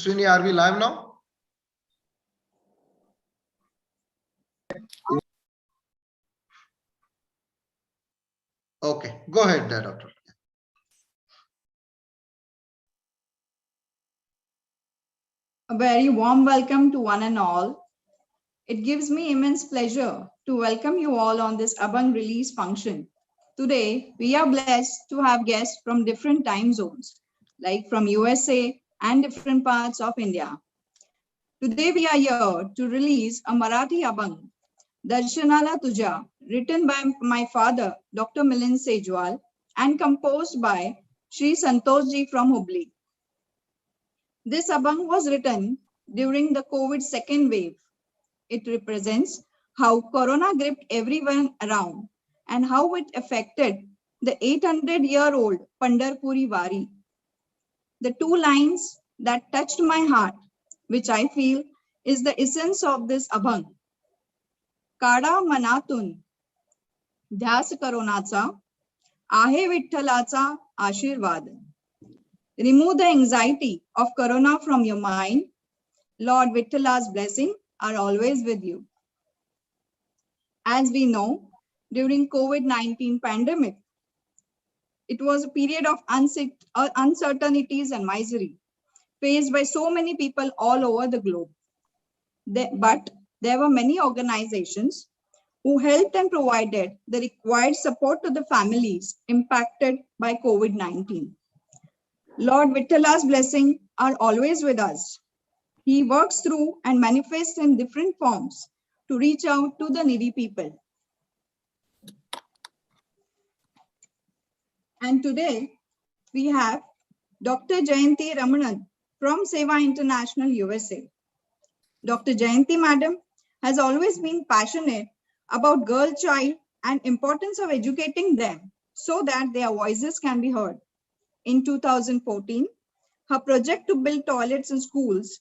Srini, are we live now? Okay, go ahead there, Doctor. A very warm welcome to one and all. It gives me immense pleasure to welcome you all on this Abhang release function. Today, we are blessed to have guests from different time zones, like from USA and different parts of India. Today, we are here to release a Marathi Abhang, Darshanala Tuzya, written by my father, Dr. Milind Shejwal, and composed by Shri Santosh from Hubli. This Abhang was written during the COVID second wave. It represents how Corona gripped everyone around and how it affected the 800-year-old Pandharpuri Wari. The two lines that touched my heart, which I feel is the essence of this Abhang. Kada manatun, ध्यास करोनाचा, आहे विठ्ठलाचा आशीर्वाद. Remove the anxiety of Corona from your mind. Lord Vittala's blessing are always with you. As we know, during COVID-19 pandemic, it was a period of uncertainties and misery faced by so many people all over the globe. But there were many organizations who helped and provided the required support to the families impacted by COVID-19. Lord Vittala's blessings are always with us. He works through and manifests in different forms to reach out to the needy people. And today we have Dr. Jayanti Ramanan from Sewa International, USA. Dr. Jayanti Madam has always been passionate about girl child and importance of educating them so that their voices can be heard. In 2014, her project to build toilets in schools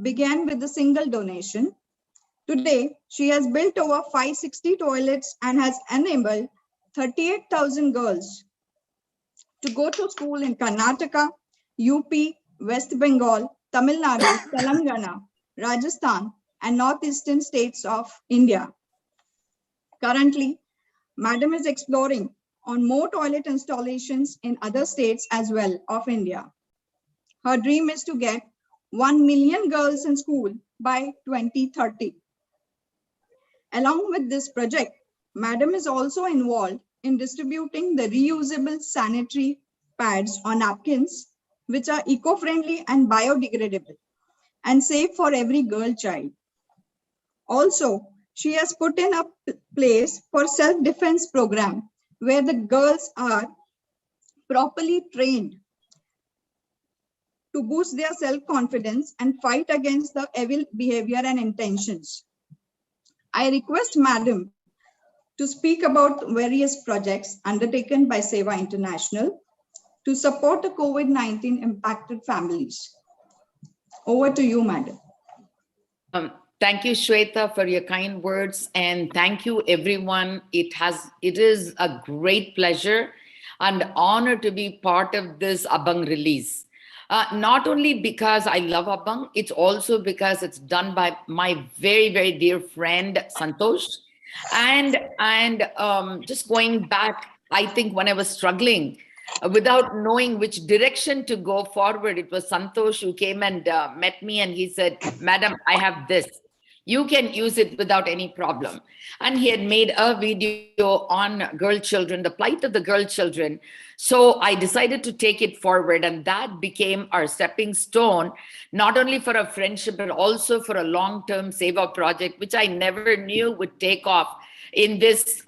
began with a single donation. Today, she has built over 560 toilets and has enabled 38,000 girls to go to school in Karnataka, UP, West Bengal, Tamil Nadu, Telangana, Rajasthan, and northeastern states of India. Currently, Madam is exploring on more toilet installations in other states as well of India. Her dream is to get 1 million girls in school by 2030. Along with this project, Madam is also involved in distributing the reusable sanitary pads or napkins, which are eco-friendly and biodegradable and safe for every girl child. Also, she has put in a place for self-defense program where the girls are properly trained to boost their self-confidence and fight against the evil behavior and intentions. I request Madam to speak about various projects undertaken by Sewa International to support the COVID-19 impacted families. Over to you, Madam. Thank you, Shweta, for your kind words, and thank you, everyone. It is a great pleasure and honor to be part of this Abhang release. Not only because I love Abhang, it's also because it's done by my very, very dear friend Santosh. And just going back, I think when I was struggling without knowing which direction to go forward, it was Santosh who came and met me, and he said, "Madam, I have this. You can use it without any problem." And he had made a video on girl children, the plight of the girl children. So I decided to take it forward, and that became our stepping stone, not only for a friendship, but also for a long-term Seva project, which I never knew would take off in this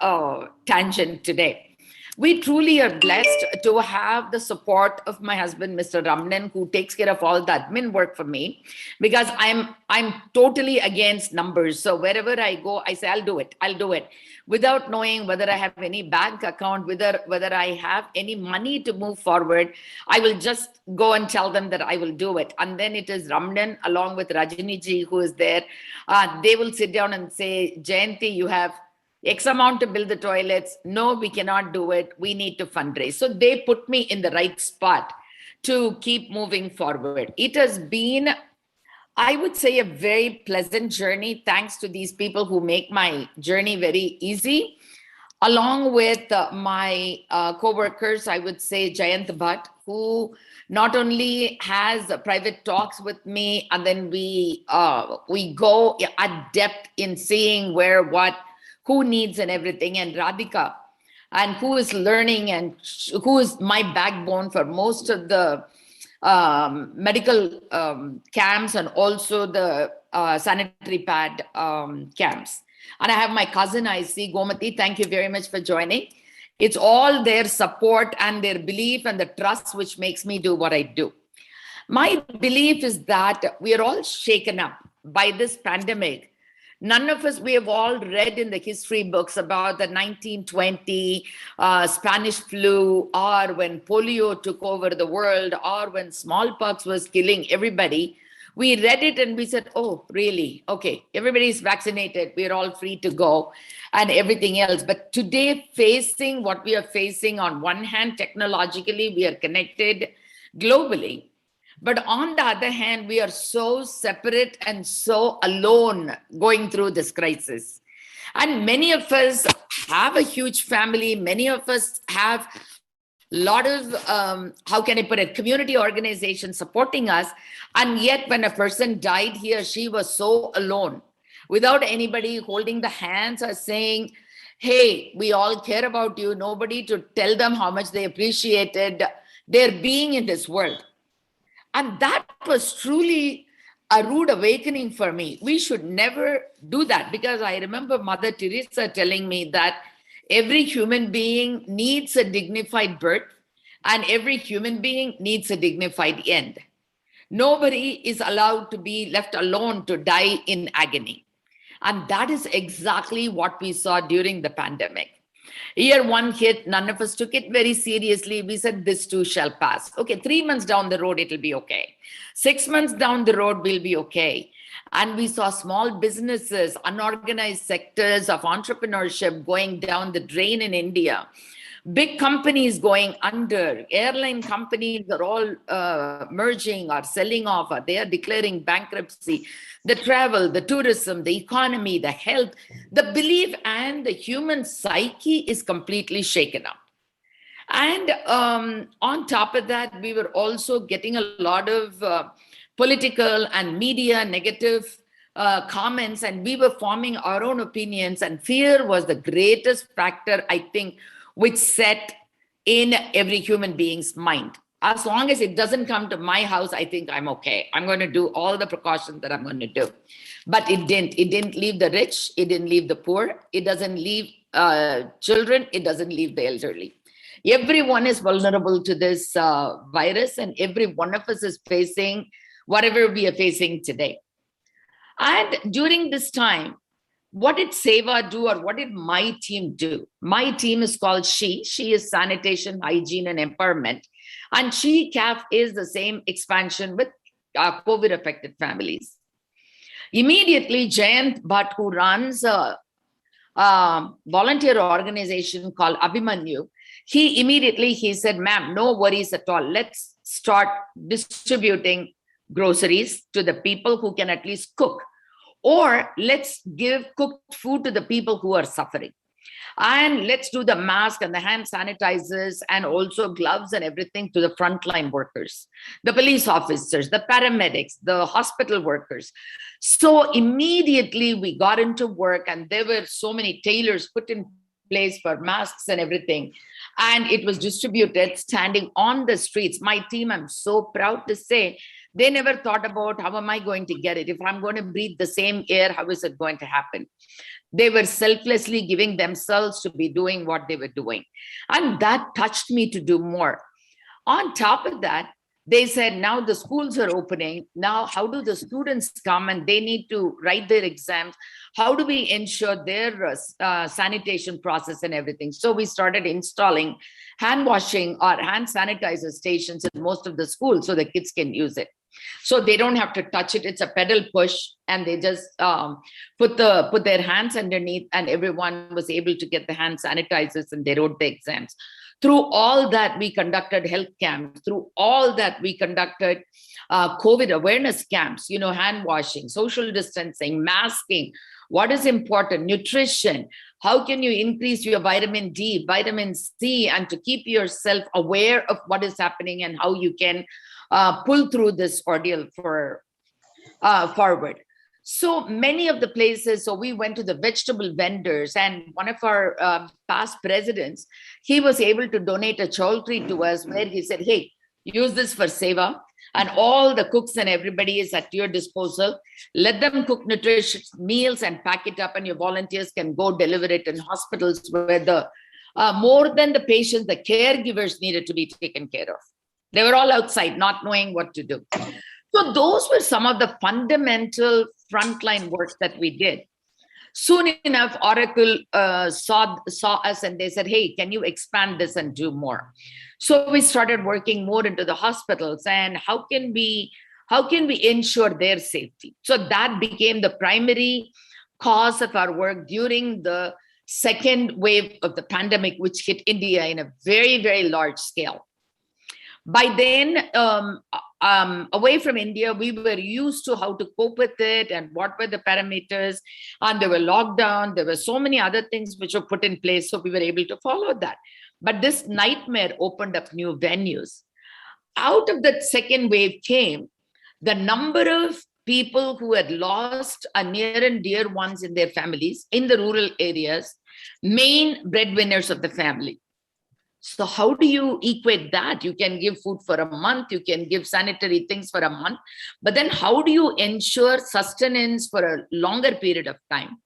tangent today. We truly are blessed to have the support of my husband, Mr. Ramanan, who takes care of all the admin work for me, because I'm totally against numbers. So wherever I go, I say, I'll do it, without knowing whether I have any bank account, whether I have any money to move forward. I will just go and tell them that I will do it. And then it is Ramanan along with Rajini ji who is there. They will sit down and say, Jayanti, you have X amount to build the toilets. No, we cannot do it. We need to fundraise. So they put me in the right spot to keep moving forward. It has been I would say a very pleasant journey, thanks to these people who make my journey very easy. Along with my co-workers, I would say Jayant Bhatt, who not only has private talks with me, and then we go at depth in seeing where, what, who needs and everything, and Radhika, and who is learning and who is my backbone for most of the medical camps and also the sanitary pad camps. And I have my cousin, I see, Gomati. Thank you very much for joining. It's all their support and their belief and the trust which makes me do what I do. My belief is that we are all shaken up by this pandemic. None of us, we have all read in the history books about the 1920 Spanish flu, or when polio took over the world, or when smallpox was killing everybody. We read it and we said, oh, really? Okay, everybody's vaccinated. We're all free to go and everything else. But today, facing what we are facing, on one hand, technologically, we are connected globally. But on the other hand, we are so separate and so alone going through this crisis. And many of us have a huge family. Many of us have lot of, how can I put it, community organizations supporting us. And yet when a person died, he or she was so alone, without anybody holding the hands or saying, hey, we all care about you. Nobody to tell them how much they appreciated their being in this world. And that was truly a rude awakening for me. We should never do that, because I remember Mother Teresa telling me that every human being needs a dignified birth and every human being needs a dignified end. Nobody is allowed to be left alone to die in agony. And that is exactly what we saw during the pandemic. Year one hit, none of us took it very seriously. We said, this too shall pass. Okay, 3 months down the road, it'll be okay. 6 months down the road, we'll be okay. And we saw small businesses, unorganized sectors of entrepreneurship going down the drain in India. Big companies going under, airline companies are all merging or selling off, or they are declaring bankruptcy. The travel, the tourism, the economy, the health, the belief and the human psyche is completely shaken up. And on top of that, we were also getting a lot of political and media negative comments, and we were forming our own opinions. And fear was the greatest factor, I think, which set in every human being's mind. As long as it doesn't come to my house, I think I'm okay. I'm going to do all the precautions that I'm going to do. But it didn't. It didn't leave the rich. It didn't leave the poor. It doesn't leave children. It doesn't leave the elderly. Everyone is vulnerable to this virus, and every one of us is facing whatever we are facing today. And during this time, what did Sewa do, or what did my team do? My team is called She. She is Sanitation, Hygiene, and Empowerment. And She CAF is the same expansion with COVID-affected families. Immediately, Jayant Bhatt, who runs a volunteer organization called Abhimanyu, he said, ma'am, no worries at all. Let's start distributing groceries to the people who can at least cook. Or let's give cooked food to the people who are suffering. And let's do the mask and the hand sanitizers and also gloves and everything to the frontline workers, the police officers, the paramedics, the hospital workers. So immediately we got into work, and there were so many tailors put in place for masks and everything. And it was distributed standing on the streets. My team, I'm so proud to say, they never thought about how am I going to get it? If I'm going to breathe the same air, how is it going to happen? They were selflessly giving themselves to be doing what they were doing. And that touched me to do more. On top of that, they said, now the schools are opening. Now, how do the students come and they need to write their exams? How do we ensure their sanitation process and everything? So we started installing hand washing or hand sanitizer stations in most of the schools so the kids can use it. So they don't have to touch it. It's a pedal push, and they just put their hands underneath, and everyone was able to get the hand sanitizers, and they wrote the exams. Through all that, we conducted health camps. Through all that, we conducted COVID awareness camps, hand washing, social distancing, masking, what is important, nutrition, how can you increase your vitamin D, vitamin C, and to keep yourself aware of what is happening and how you can pull through this ordeal forward. So many of the places, so we went to the vegetable vendors, and one of our past presidents, he was able to donate a chowdhury to us where he said, hey, use this for Sewa, and all the cooks and everybody is at your disposal. Let them cook nutritious meals and pack it up, and your volunteers can go deliver it in hospitals where the more than the patients, the caregivers needed to be taken care of. They were all outside, not knowing what to do. So those were some of the fundamental frontline work that we did. Soon enough, Oracle saw us and they said, hey, can you expand this and do more? So we started working more into the hospitals and how can we ensure their safety? So that became the primary cause of our work during the second wave of the pandemic, which hit India in a very, very large scale. By then, away from India, we were used to how to cope with it and what were the parameters, and there were lockdown. There were so many other things which were put in place, so we were able to follow that. But this nightmare opened up new venues. Out of that second wave came the number of people who had lost a near and dear ones in their families in the rural areas, main breadwinners of the family. So how do you equate that? You can give food for a month, you can give sanitary things for a month, but then how do you ensure sustenance for a longer period of time?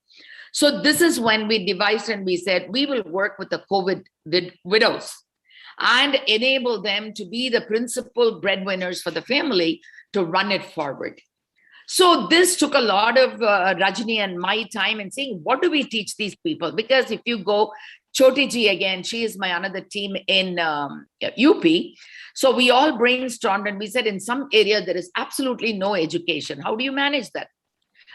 So this is when we devised and we said, we will work with the COVID widows and enable them to be the principal breadwinners for the family to run it forward. So this took a lot of Rajni and my time in saying, what do we teach these people? Because if you go, Choti ji again, she is my another team in UP. So we all brainstormed and we said in some area there is absolutely no education. How do you manage that?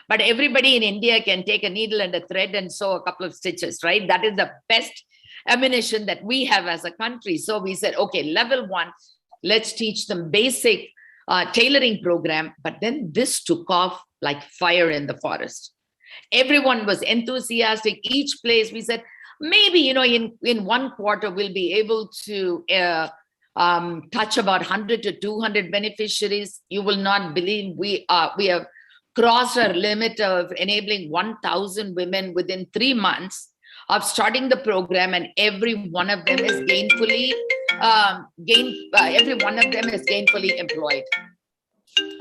But everybody in India can take a needle and a thread and sew a couple of stitches, right? That is the best ammunition that we have as a country. So we said, okay, level 1, let's teach them basic tailoring program. But then this took off like fire in the forest. Everyone was enthusiastic. Each place we said, maybe, in one quarter, we'll be able to touch about 100 to 200 beneficiaries. You will not believe we have crossed our limit of enabling 1,000 women within 3 months of starting the program, and every one of them is gainfully employed.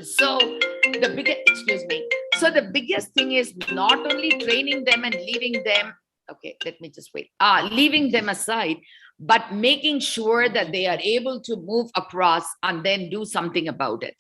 So the biggest thing is not only training them and leaving them. Okay, let me just wait. Leaving them aside, but making sure that they are able to move across and then do something about it.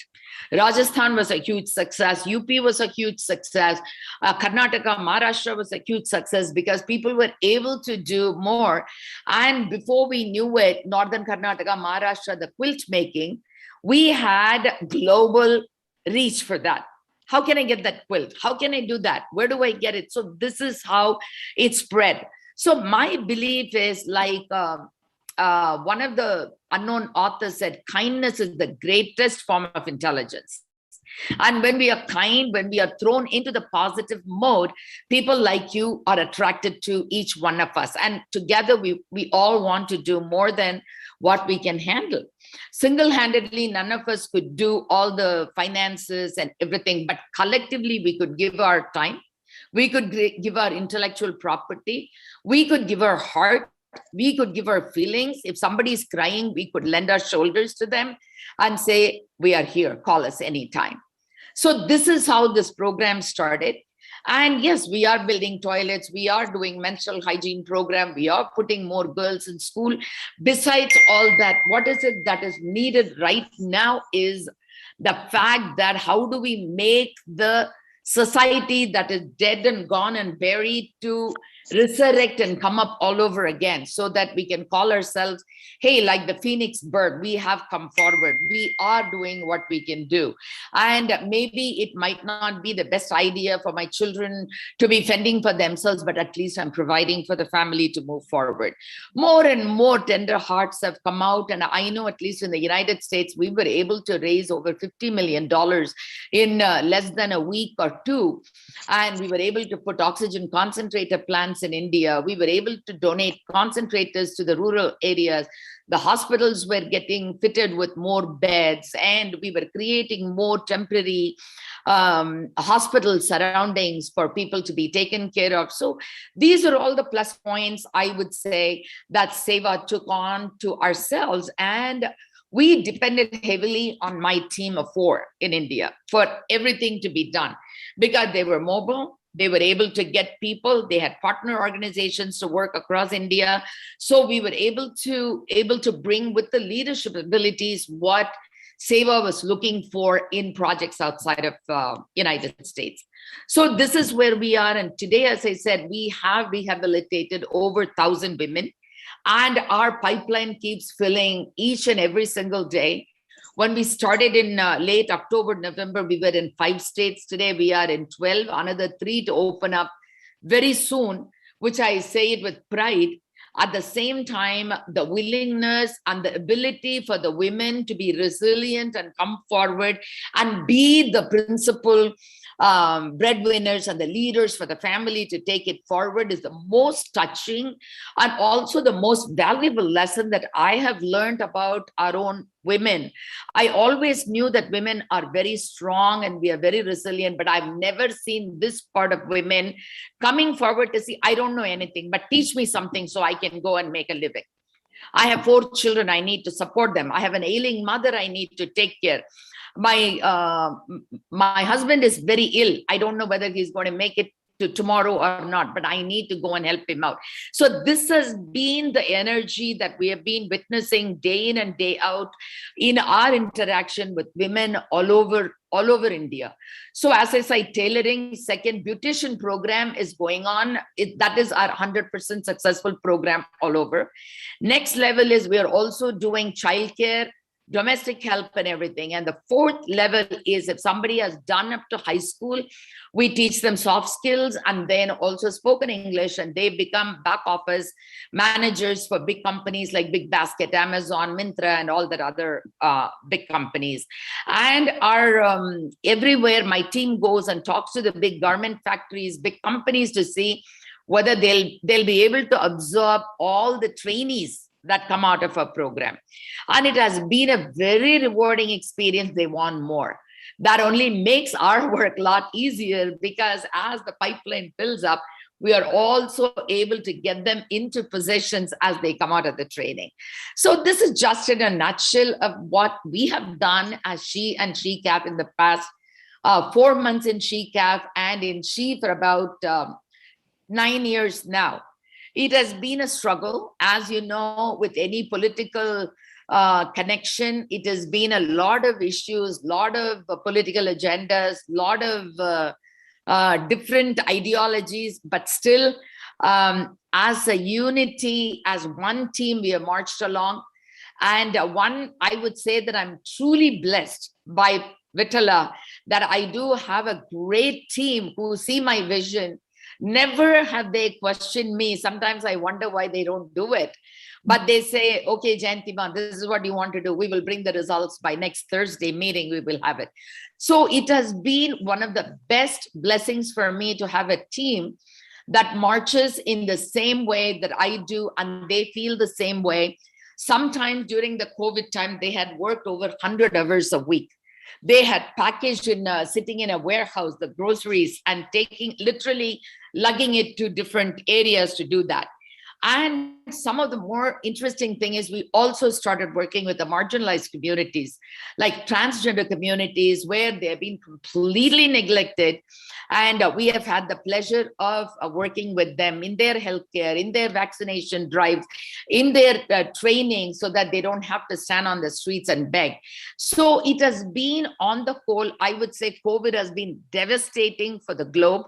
Rajasthan was a huge success. UP was a huge success. Karnataka, Maharashtra was a huge success because people were able to do more. And before we knew it, Northern Karnataka, Maharashtra, the quilt making, we had global reach for that. How can I get that quilt? How can I do that? Where do I get it? So this is how it spread. So my belief is like one of the unknown authors said, kindness is the greatest form of intelligence. And when we are kind, when we are thrown into the positive mode, people like you are attracted to each one of us. And together we all want to do more than what we can handle. Single-handedly, none of us could do all the finances and everything, but collectively we could give our time, we could give our intellectual property, we could give our heart, we could give our feelings. If somebody is crying, we could lend our shoulders to them and say, we are here, call us anytime. So this is how this program started. And yes, we are building toilets, we are doing menstrual hygiene program, we are putting more girls in school. Besides all that, what is it that is needed right now is the fact that how do we make the society that is dead and gone and buried to resurrect and come up all over again, so that we can call ourselves, hey, like the phoenix bird, we have come forward, we are doing what we can do. And maybe it might not be the best idea for my children to be fending for themselves, but at least I'm providing for the family to move forward. More and more tender hearts have come out, and I know at least in the United States we were able to raise over $50 million in less than a week or two. And we were able to put oxygen concentrator plants in India. We were able to donate concentrators to the rural areas. The hospitals were getting fitted with more beds, and we were creating more temporary hospital surroundings for people to be taken care of. So these are all the plus points, I would say, that Sewa took on to ourselves. And we depended heavily on my team of 4 in India for everything to be done, because they were mobile. They were able to get people. They had partner organizations to work across India. So we were able to bring with the leadership abilities what Sewa was looking for in projects outside of United States. So this is where we are. And today, as I said, we have rehabilitated over 1,000 women, and our pipeline keeps filling each and every single day. When we started in late October, November, we were in 5 states. Today, we are in 12, another 3 to open up very soon, which I say it with pride. At the same time, the willingness and the ability for the women to be resilient and come forward and be the principal breadwinners and the leaders for the family to take it forward is the most touching and also the most valuable lesson that I have learned about our own women. I always knew that women are very strong and we are very resilient, but I've never seen this part of women coming forward to see, I don't know anything, but teach me something so I can go and make a living. I have 4 children, I need to support them. I have an ailing mother I need to take care. My husband is very ill. I don't know whether he's going to make it to tomorrow or not, but I need to go and help him out. So this has been the energy that we have been witnessing day in and day out in our interaction with women all over India. So as I say, tailoring second beautician program is going on. That is our 100% successful program all over. Next level is we are also doing childcare, domestic help and everything. And the 4th level is if somebody has done up to high school, we teach them soft skills and then also spoken English, and they become back office managers for big companies like Big Basket, Amazon, Mhetre, and all that other big companies. And our everywhere my team goes and talks to the big garment factories, big companies to see whether they'll be able to absorb all the trainees that come out of our program. And it has been a very rewarding experience. They want more. That only makes our work a lot easier, because as the pipeline fills up, we are also able to get them into positions as they come out of the training. So this is just in a nutshell of what we have done as She and SheCap in the past 4 months in SheCap and in She for about 9 years now. It has been a struggle, as you know, with any political connection. It has been a lot of issues, lot of political agendas, lot of different ideologies, but still, as a unity, as one team, we have marched along. And I would say that I'm truly blessed by Vitala, that I do have a great team who see my vision. Never have they questioned me. Sometimes I wonder why they don't do it. But they say, okay, Jayanti, this is what you want to do. We will bring the results by next Thursday meeting. We will have it. So it has been one of the best blessings for me to have a team that marches in the same way that I do, and they feel the same way. Sometimes during the COVID time, they had worked over 100 hours a week. They had packaged in sitting in a warehouse, the groceries, and literally lugging it to different areas to do that. And some of the more interesting thing is we also started working with the marginalized communities, like transgender communities, where they've been completely neglected. And we have had the pleasure of working with them in their healthcare, in their vaccination drives, in their training, so that they don't have to stand on the streets and beg. So it has been, on the whole, I would say COVID has been devastating for the globe.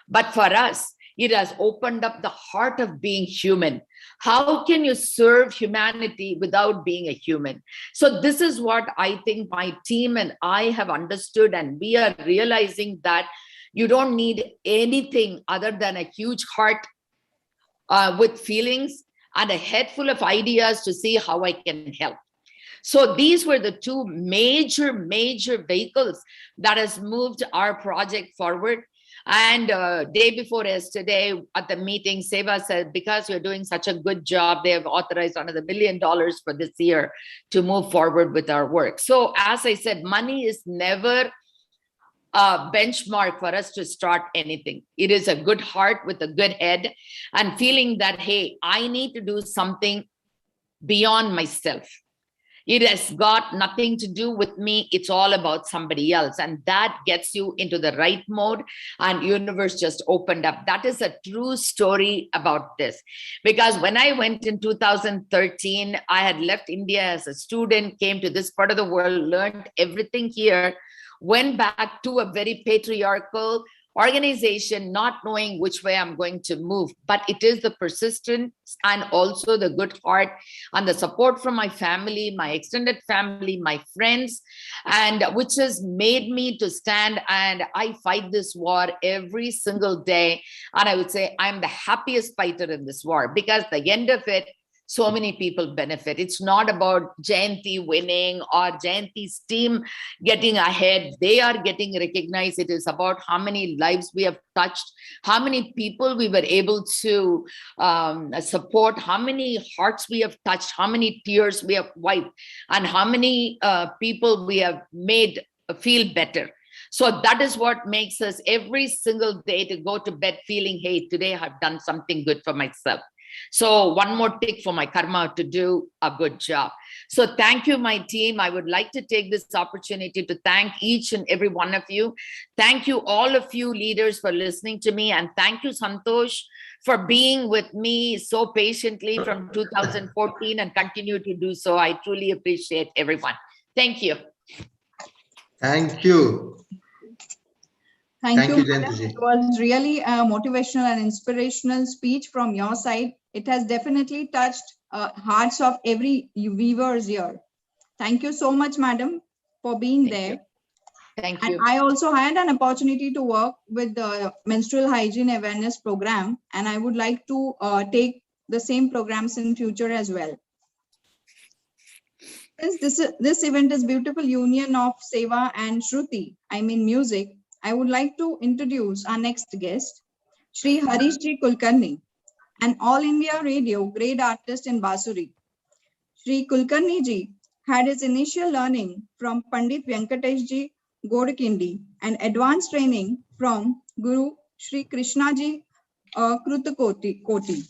But for us, it has opened up the heart of being human. How can you serve humanity without being a human? So this is what I think my team and I have understood, and we are realizing that you don't need anything other than a huge heart with feelings and a head full of ideas to see how I can help. So these were the two major vehicles that has moved our project forward. And day before yesterday at the meeting, Sewa said, because you're doing such a good job, they have authorized another $1 million for this year to move forward with our work. So as I said, money is never a benchmark for us to start anything. It is a good heart with a good head and feeling that, hey, I need to do something beyond myself. It has got nothing to do with me. It's all about somebody else. And that gets you into the right mode, and universe just opened up. That is a true story about this. Because when I went in 2013, I had left India as a student, came to this part of the world, learned everything here, went back to a very patriarchal organization, not knowing which way I'm going to move. But it is the persistence and also the good heart and the support from my family, my extended family, my friends, and which has made me to stand. And I fight this war every single day. And I would say I'm the happiest fighter in this war, because the end of it, so many people benefit. It's not about Jayanti winning or Jayanti's team getting ahead. They are getting recognized. It is about how many lives we have touched, how many people we were able to support, how many hearts we have touched, how many tears we have wiped, and how many people we have made feel better. So that is what makes us every single day to go to bed feeling, hey, today I've done something good for myself. So one more tick for my karma to do a good job. So thank you, my team. I would like to take this opportunity to thank each and every one of you. Thank you, all of you leaders, for listening to me. And thank you, Santosh, for being with me so patiently from 2014 and continue to do so. I truly appreciate everyone. Thank you. Thank you. Thank you, Jayanti madam. ji. It was really a motivational and inspirational speech from your side. It has definitely touched hearts of every viewers here. Thank you so much, madam, for being there. Thank And you. I also had an opportunity to work with the menstrual hygiene awareness program, and I would like to take the same programs in future as well. Since this event is beautiful union of Sewa and Shruti, I mean music, I would like to introduce our next guest, Shri Harish Kulkarni, an All India Radio grade artist in Basuri. Shri Kulkarni ji had his initial learning from Pandit Venkatesh ji Godkindi and advanced training from Guru Shri Krishna ji Krutakoti.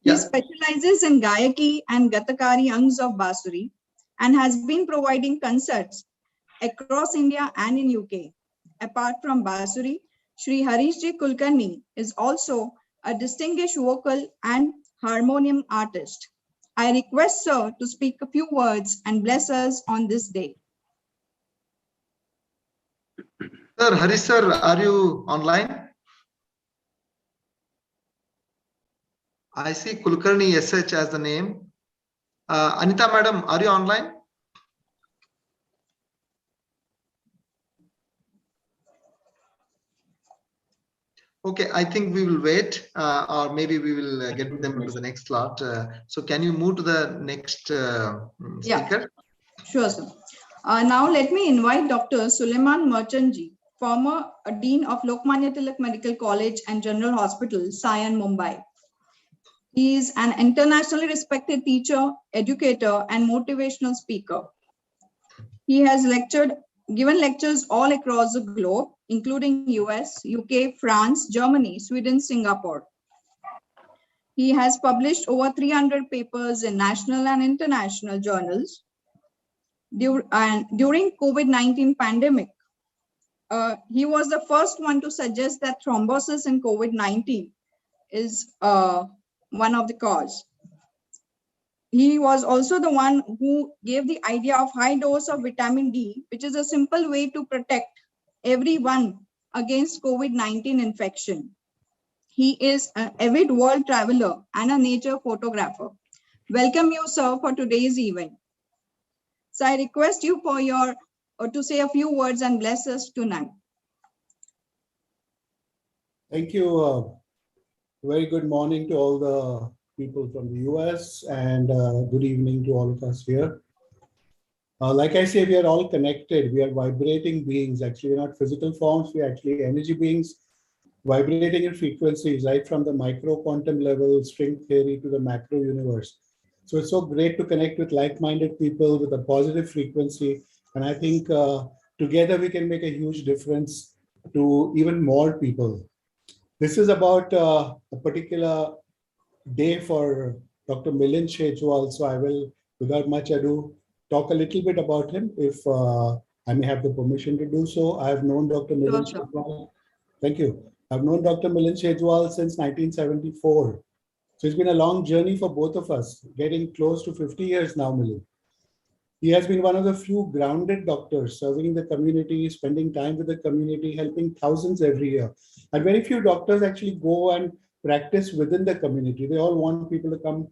He specializes in Gayaki and Gatakari Angs of Basuri and has been providing concerts across India and in UK. Apart from Basuri, Shri Harish Kulkarni is also a distinguished vocal and harmonium artist. I request Sir to speak a few words and bless us on this day. Sir, Harish sir, are you online? I see Kulkarni SH as the name. Anita madam, are you online? Okay, I think we will wait, or maybe we will get them into the next slot. So can you move to the next speaker? Yeah, sure, sir. Now let me invite Dr. Suleiman Merchantji, former Dean of Lokmanya Tilak Medical College and General Hospital, Sion, Mumbai. He is an internationally respected teacher, educator, and motivational speaker. He has given lectures all across the globe, including US, UK, France, Germany, Sweden, Singapore. He has published over 300 papers in national and international journals. During COVID-19 pandemic, he was the first one to suggest that thrombosis in COVID-19 is one of the cause. He was also the one who gave the idea of high dose of vitamin D, which is a simple way to protect everyone against COVID-19 infection. He is an avid world traveler and a nature photographer. Welcome you, sir, for today's event. So I request you for to say a few words and bless us tonight. Thank you. Very good morning to all the people from the US and good evening to all of us here. Like I say, we are all connected. We are vibrating beings. Actually, we're not physical forms. We're actually energy beings vibrating in frequencies, right from the micro quantum level, string theory to the macro universe. So it's so great to connect with like-minded people with a positive frequency. And I think together we can make a huge difference to even more people. This is about a particular day for Dr. Milind Shejwal. So I will, without much ado, talk a little bit about him if I may have the permission to do so. I have known Dr. Milind Shejwal. Thank you. I've known Dr. Milind Shejwal since 1974. So it's been a long journey for both of us, getting close to 50 years now, Milind. He has been one of the few grounded doctors serving the community, spending time with the community, helping thousands every year. And very few doctors actually go and practice within the community. They all want people to come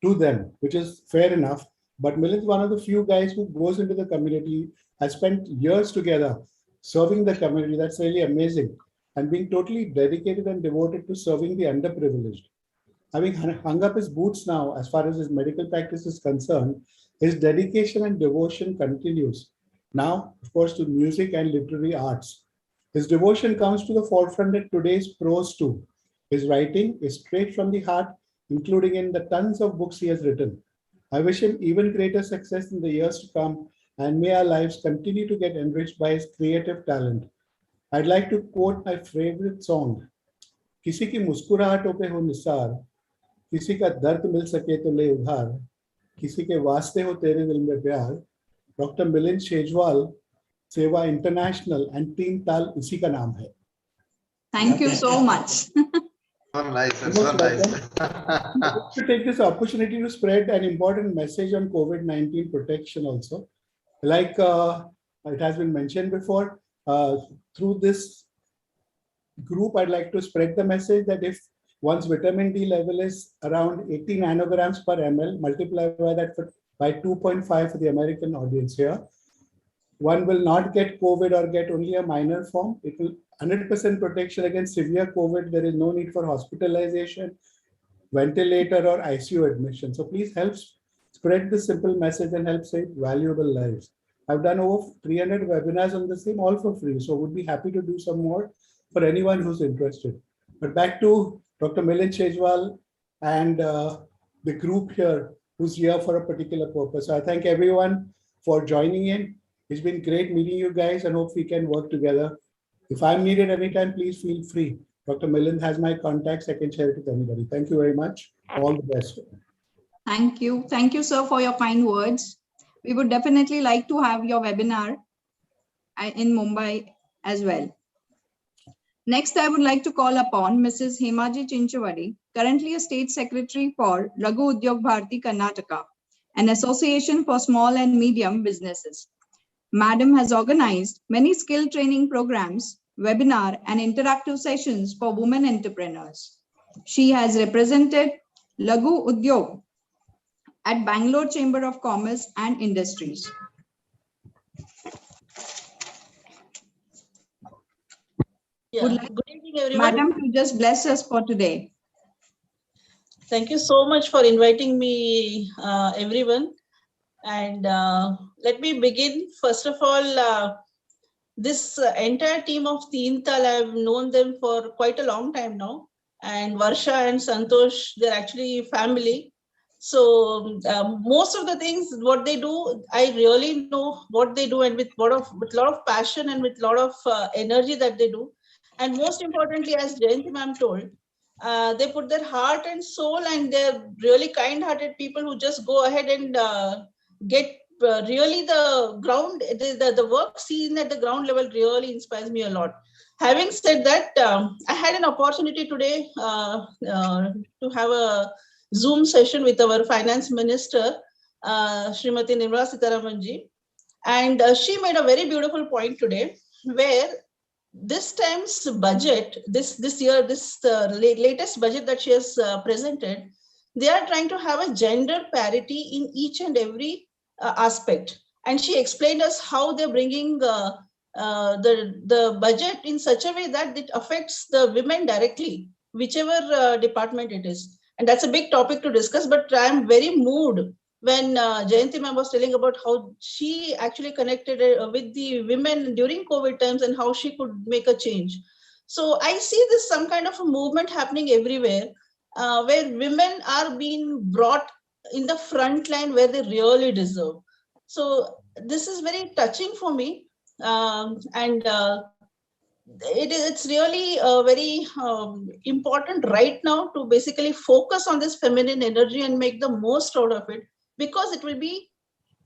to them, which is fair enough. But Milind is one of the few guys who goes into the community, has spent years together serving the community. That's really amazing. And being totally dedicated and devoted to serving the underprivileged. Having hung up his boots now, as far as his medical practice is concerned, his dedication and devotion continues. Now, of course, to music and literary arts. His devotion comes to the forefront in today's prose too. His writing is straight from the heart, including in the tons of books he has written. I wish him even greater success in the years to come, and may our lives continue to get enriched by his creative talent. I'd like to quote my favorite song. किसी की मुस्कुराहटों पे हो निसार, किसी का दर्द मिल सके तो ले उधार, किसी के वास्ते हो तेरे दिल में प्यार. Dr. Milind Shejwal, Sewa International and TeenTaal इसी का नाम है. Thank you so much. So nice, so nice. To take this opportunity to spread an important message on COVID-19 protection also. Like it has been mentioned before, through this group, I'd like to spread the message that if one's vitamin D level is around 80 nanograms per ml, multiply by that by 2.5 for the American audience here, one will not get COVID or get only a minor form. It will 100% protection against severe COVID. There is no need for hospitalization, ventilator or ICU admission. So please help spread this simple message and help save valuable lives. I've done over 300 webinars on the same, all for free. So would be happy to do some more for anyone who's interested. But back to Dr. Milind Shejwal and the group here who's here for a particular purpose. So I thank everyone for joining in. It's been great meeting you guys and hope we can work together. If I'm needed anytime, please feel free. Dr. Milind has my contacts. I can share it with anybody. Thank you very much. All the best. Thank you. Thank you, sir, for your kind words. We would definitely like to have your webinar in Mumbai as well. Next, I would like to call upon Mrs. Hemaji Chinchawadi, currently a State Secretary for Laghu Udyog Bharati Karnataka, an association for small and medium businesses. Madam has organized many skill training programs, webinar and interactive sessions for women entrepreneurs. She has represented Laghu Udyog at Bangalore Chamber of Commerce and Industries. Yeah. Would like Good evening, everyone. Madam to just bless us for today. Thank you so much for inviting me, everyone. And let me begin. First of all, this entire team of TeenTaal, I've known them for quite a long time now. And Varsha and Santosh, they're actually family. So most of the things, what they do, I really know what they do, and with a lot of passion and with a lot of energy that they do. And most importantly, as Jayanti ma'am told, They put their heart and soul, and they're really kind-hearted people who just go ahead and get really the ground, the work seen at the ground level really inspires me a lot. Having said that, I had an opportunity today to have a Zoom session with our finance minister, Srimati Nirmala Sitharamanji, and she made a very beautiful point today, where this time's budget, this year, this latest budget that she has presented, they are trying to have a gender parity in each and every aspect. And she explained us how they're bringing the budget in such a way that it affects the women directly, whichever department it is. And that's a big topic to discuss, but I'm very moved when Jayanti ma'am was telling about how she actually connected with the women during COVID times and how she could make a change. So I see this some kind of a movement happening everywhere, where women are being brought in the front line where they really deserve. So this is very touching for me, and it's really very important right now to basically focus on this feminine energy and make the most out of it, because it will be,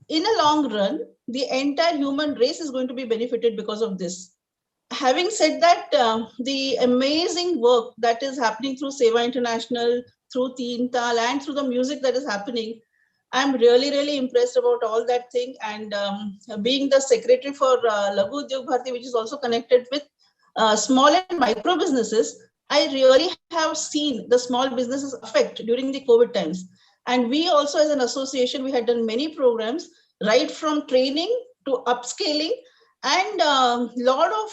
in a long run, the entire human race is going to be benefited because of this. Having said that, the amazing work that is happening through Sewa International, through TeenTaal, and through the music that is happening, I'm really, really impressed about all that thing. And being the secretary for Laghu Udyog Bharati, which is also connected with small and micro businesses, I really have seen the small businesses affect during the COVID times. And we also, as an association, we had done many programs, right from training to upscaling, and lot of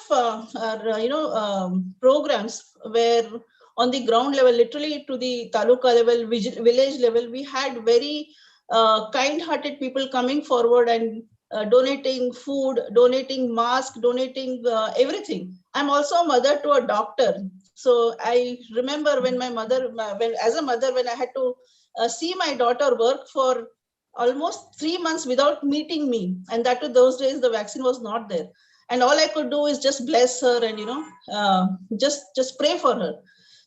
programs where on the ground level, literally to the taluka level, village level, we had very kind-hearted people coming forward and donating food, donating mask, donating everything. I'm also a mother to a doctor. So I remember when my mother, as a mother, when I had to see my daughter work for almost 3 months without meeting me. And that to those days, the vaccine was not there. And all I could do is just bless her and, just pray for her.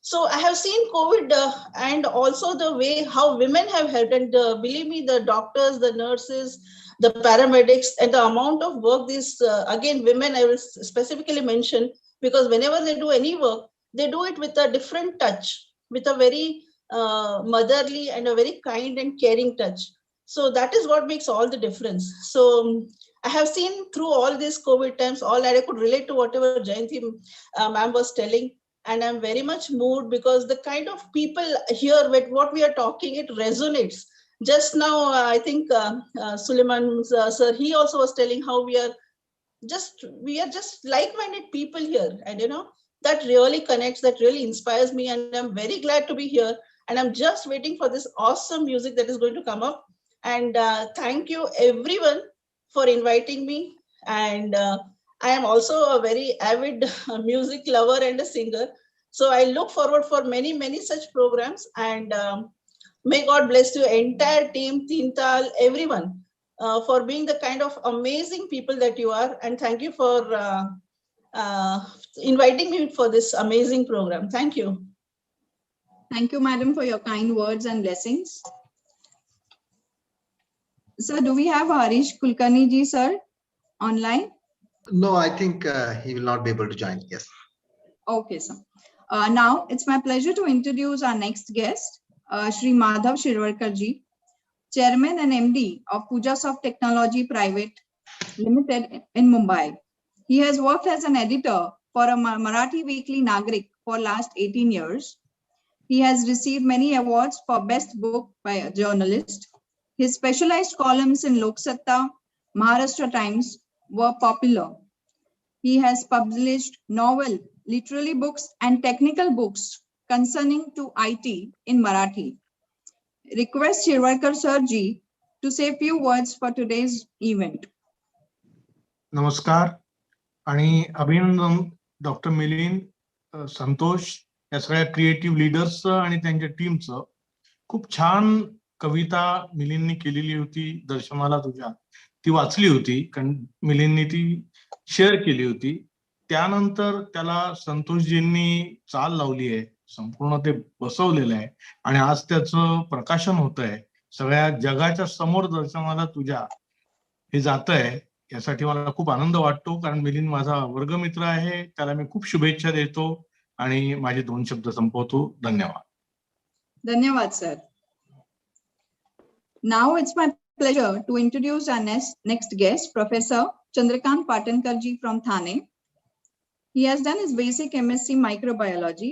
So I have seen COVID and also the way how women have helped. And believe me, the doctors, the nurses, the paramedics, and the amount of work these, again, women I will specifically mention, because whenever they do any work, they do it with a different touch, with a very motherly and a very kind and caring touch. So that is what makes all the difference. So I have seen through all these COVID times, all that I could relate to whatever Jayanti ma'am was telling. And I'm very much moved because the kind of people here with what we are talking, it resonates. Just now, I think Suleiman sir, he also was telling how we are just like-minded people here. And that really connects, that really inspires me. And I'm very glad to be here. And I'm just waiting for this awesome music that is going to come up. And thank you everyone for inviting me. And I am also a very avid music lover and a singer. So I look forward for many, many such programs. And may God bless you, entire team, TeenTaal, everyone, for being the kind of amazing people that you are. And thank you for inviting me for this amazing program. Thank you. Thank you, madam, for your kind words and blessings. Sir, do we have Harish Kulkarni ji, sir, online? No, I think he will not be able to join. Yes. Okay, sir. Now, it's my pleasure to introduce our next guest, Shri Madhav Shirvarkar ji, Chairman and MD of Pujasoft Technology Private Limited in Mumbai. He has worked as an editor for a Marathi weekly Nagrik for last 18 years. He has received many awards for best book by a journalist. His specialized columns in Lok Satta, Maharashtra Times were popular. He has published novel, literary books and technical books concerning to IT in Marathi. Request Shirvarkar Sir ji to say few words for today's event. नमस्कार आणि अभिनंदन doctor Milind, संतोष या सगळ्या creative लीडर्सचं आणि त्यांच्या टीमचं. खूप छान कविता मिलिंदनी केलेली होती, दर्शनाला तुझ्या ती वाचली होती, कारण मिलिंदनी ती शेअर केली होती. त्यानंतर त्याला संतोषजींनी चाल लावली आहे संपूर्ण ते बसवलेलं आहे आणि आज त्याचं प्रकाशन होत आहे. सगळ्या जगाच्या समोर दर्शनाला तुझ्या हे जात आहे, यासाठी मला खूप आनंद वाटतो. कारण मिलिंद माझा वर्गमित्र आहे, त्याला मी खूप शुभेच्छा देतो आणि माझे 2 शब्द संपवतो. धन्यवाद. धन्यवाद sir. Now it's my pleasure to introduce our next guest, Professor Chandrakant Patankarji from Thane. He has done his basic MSc microbiology,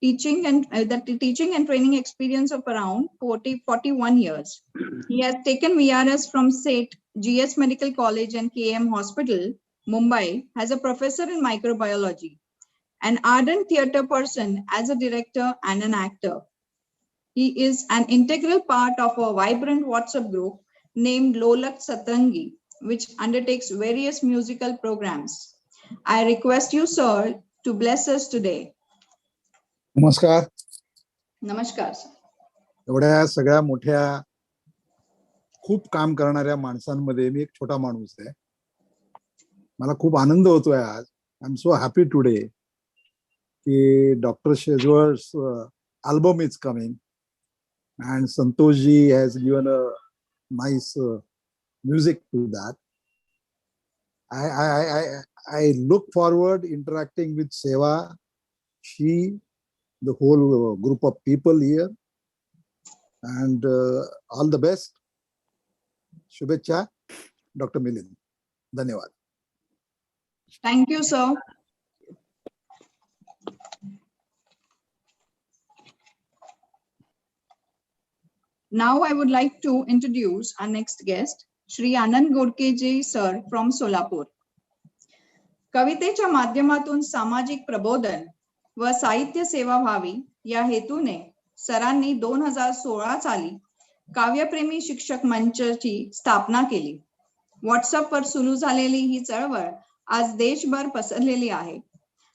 teaching and training experience of around 41 years. He has taken VRS from SET, GS Medical College and KM Hospital, Mumbai, as a professor in microbiology, an ardent theatre person as a director and an actor. He is an integral part of a vibrant WhatsApp group named Lolak Satrangi, which undertakes various musical programs. I request you, sir, to bless us today. नमस्कार. Namaskar, sir. एवढ्या सगळ्या मोठ्या खूप काम करणाऱ्या माणसांमध्ये मी एक छोटा माणूस आहे. मला खूप आनंद होतोय आज. I am so happy today की doctor शेजवल्स album is coming and Santosh ji has given a nice music to that. I look forward interacting with Sewa, she, the whole group of people here, and all the best. Shubhecha, Dr. Milind. Dhanyawad. Thank you, sir. Now I would like to introduce our next guest, Shri Anand Godkeji Sir from Solapur. कवितेच्या माध्यमातून सामाजिक प्रबोधन व साहित्य सेवा व्हावी या हेतूने सरांनी 2016 साली काव्यप्रेमी शिक्षक मंचची स्थापना केली. व्हॉट्सअपवर सुरू झालेली ही चळवळ आज देशभर पसरलेली आहे.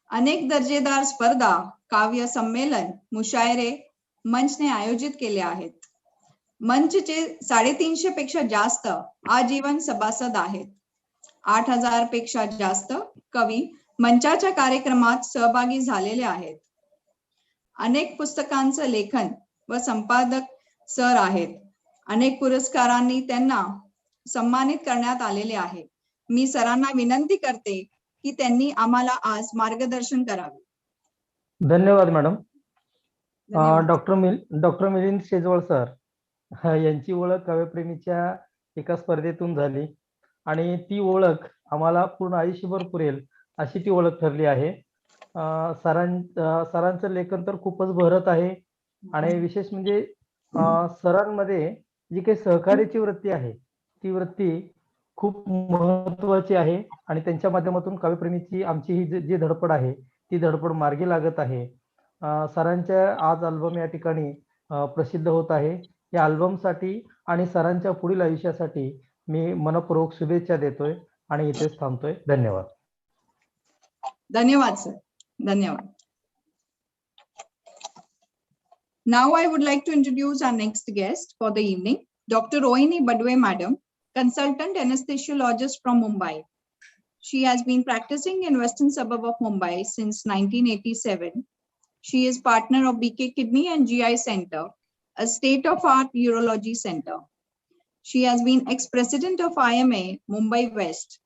अनेक दर्जेदार स्पर्धा, काव्य संमेलन, मुशायरे मंचने आयोजित केले आहेत. मंचचे 350 पेक्षा जास्त आजीवन सभासद आहेत. 8000 पेक्षा जास्त कवी मंचाच्या कार्यक्रमात सहभागी झालेले आहेत. अनेक पुस्तकांचं लेखन व संपादक सर आहेत. अनेक पुरस्कारांनी त्यांना सन्मानित करण्यात आलेले आहे. मी सरांना विनंती करते की त्यांनी आम्हाला आज मार्गदर्शन करावे. धन्यवाद madam. Doctor Milind Shejwal sir यांची ओळख काव्यप्रेमीच्या एका स्पर्धेतून झाली आणि ती ओळख आम्हाला पूर्ण आयुष्यभर पुरेल अशी ती ओळख ठरली आहे. सरांचं लेखन तर खूपच बहरत आहे आणि विशेष म्हणजे सरांमध्ये जी काही सहकार्याची वृत्ती आहे ती वृत्ती खूप महत्त्वाची आहे आणि त्यांच्या माध्यमातून काव्यप्रेमीची आमची ही जी धडपड आहे ती धडपड मार्गी लागत आहे. सरांच्या आज अल्बम या ठिकाणी प्रसिद्ध होत आहे. या अल्बमसाठी आणि सरांच्या पुढील आयुष्यासाठी मी मनपूर्वक शुभेच्छा देतोय आणि इथेच थांबतोय. धन्यवाद. धन्यवाद सर. धन्यवाद. Now I would like to introduce our next guest for the evening, Dr. Rohini Badwe Madam, consultant anesthesiologist from Mumbai. She has been practicing in western suburb of Mumbai since 1987. She is partner of BK Kidney and GI Center, a state-of-art urology center. She has been ex-president of IMA Mumbai West,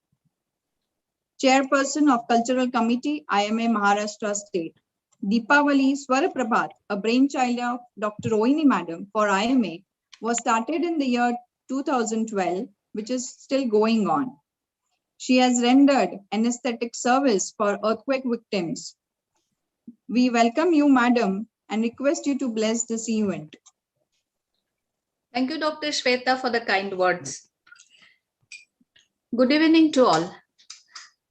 chairperson of Cultural Committee, IMA Maharashtra State. Deepavali Swaraprabhat, a brainchild of Dr. Rohini Madam for IMA, was started in the year 2012, which is still going on. She has rendered anesthetic service for earthquake victims. We welcome you, Madam, and request you to bless this event. Thank you, Dr. Shweta, for the kind words. Good evening to all.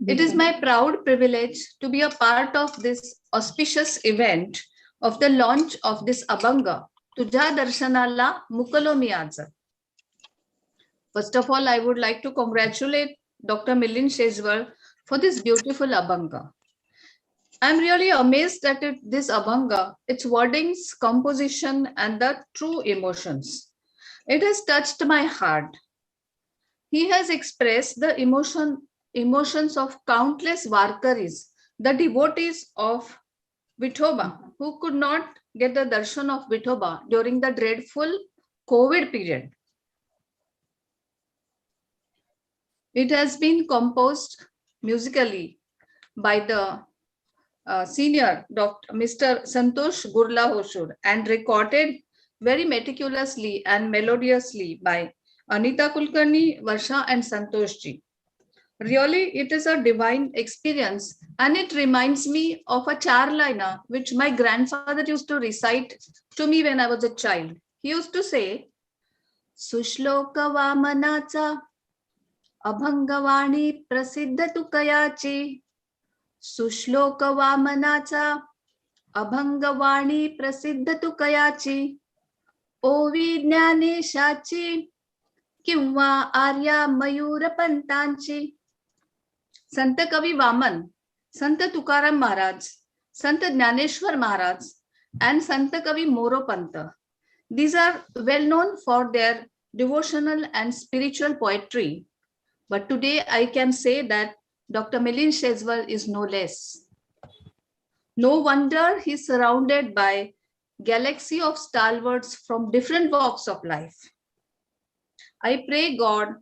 It is my proud privilege to be a part of this auspicious event of the launch of this Abhanga, Tuzya Darshanala Mukalomi आज. First of all, I would like to congratulate Dr. Milind Shejwal for this beautiful Abhanga. I'm really amazed at this Abhanga, its wordings, composition, and the true emotions. It has touched my heart. He has expressed the emotions of countless Varkaris, the devotees of Vithoba, who could not get the darshan of Vithoba during the dreadful COVID period. It has been composed musically by the senior Dr. Mr. Santosh Gurlahosur and recorded very meticulously and melodiously by Anita Kulkarni, Varsha and Santosh ji. Really, it is a divine experience, and it reminds me of a charlina which my grandfather used to recite to me when I was a child. He used to say, Sushloka Vamanacha Abhangavani Prasiddha Tukayachi सुश्लोक वामनाचा अभंगवाणी प्रसिद्ध तुकयाची ओवी ज्ञानेशाची किंवा आर्या मयूरपंतांची. संत कवी वामन, संत तुकाराम महाराज, संत ज्ञानेश्वर महाराज and संत कवी Moropant. These are well known for their devotional and spiritual poetry. But today I can say that Dr. Milind Shejwal is no less. No wonder he's surrounded by galaxy of stalwarts from different walks of life. I pray God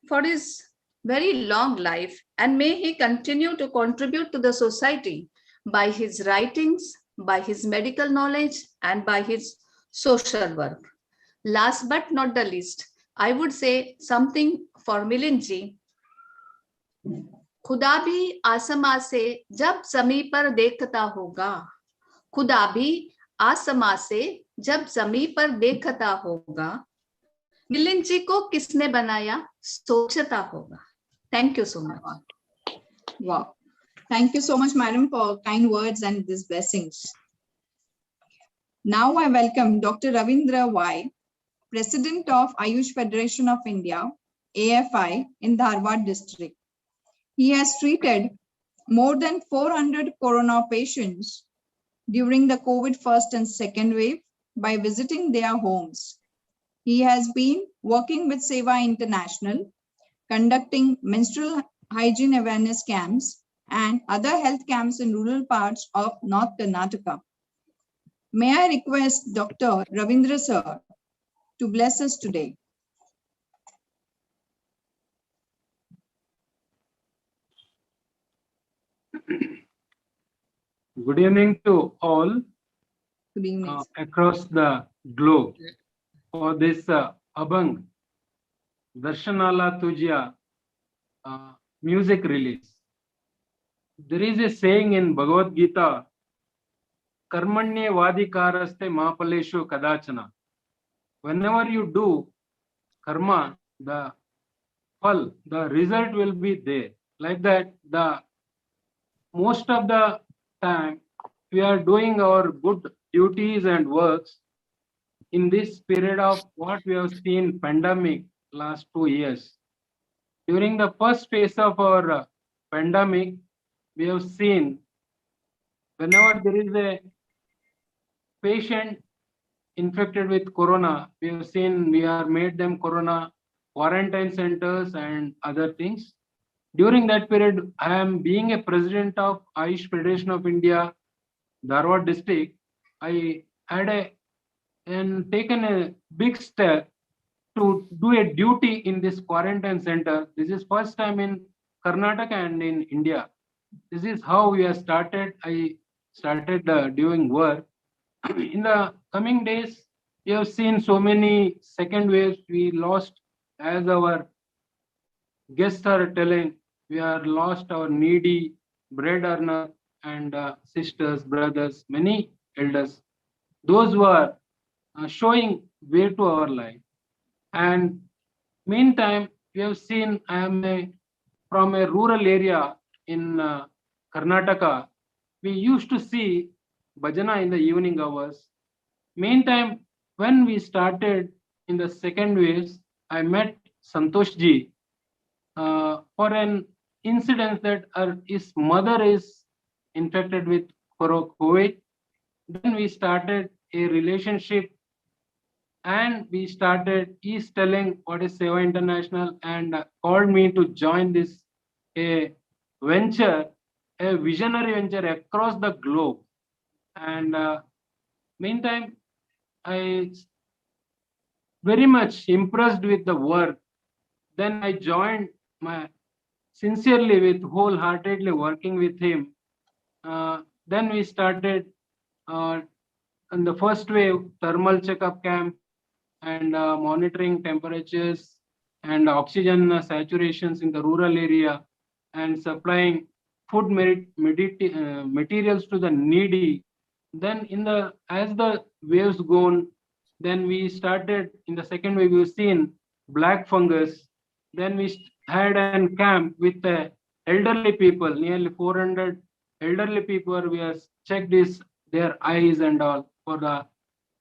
for his very long life and may he continue to contribute to the society by his writings, by his medical knowledge and by his social work. Last but not the least, I would say something for Milind ji. खुदा भी आसमां से जब जमी पर देखता होगा, खुदा भी आसमां से जब जमी पर देखता होगा, मिलिंद जी को किसने बनाया सोचता होगा. Thank you so much. Wow. Thank you so much, madam, for kind words and these blessings. Now I welcome Dr. Ravindra Y, President of Ayush Federation of India, AFI, in Dharwad district. He has treated more than 400 corona patients during the COVID first and second wave by visiting their homes. He has been working with Sewa International, conducting menstrual hygiene awareness camps and other health camps in rural parts of North Karnataka. May I request Dr. Ravindra Sir to bless us today. Good evening to all. Good evening. Across the globe for this Abhang Darshanala Tuzya music release. There is a saying in Bhagavad Gita, Karmanye Vadikaraste Mahapaleshu Kadachana. Whenever you do karma, the phal, the result will be there. Like that, the most of the time we are doing our good duties and works in this period of what we have seen pandemic last 2 years. During the first phase of our pandemic, we have seen whenever there is a patient infected with corona, we have seen we are made them corona quarantine centers and other things. During that period, I am being a president of Ayush Federation of India, Dharwad district. I had taken a big step to do a duty in this quarantine center. This is first time in Karnataka and in India. This is how we have started. I started doing work. In the coming days, we have seen so many second waves. We lost, as our guests are telling, we are lost our needy bread earner and sisters, brothers, many elders. Those who are showing way to our life. And meantime, we have seen I am from a rural area in Karnataka. We used to see bhajana in the evening hours. Meantime, when we started in the second waves, I met Santosh ji for an incident that his mother is infected with COVID. Then we started a relationship and we started, he's telling what is Sewa International and called me to join this a venture, a visionary venture across the globe. And meantime, I very much impressed with the work. Then I joined my sincerely with wholeheartedly working with him. Then we started in the first wave thermal checkup camp and monitoring temperatures and oxygen saturations in the rural area and supplying food materials to the needy. Then in the as the waves go on, then we started in the second wave we've seen black fungus. Then we had an camp with the elderly people, nearly 400 elderly people. We have checked their eyes and all for the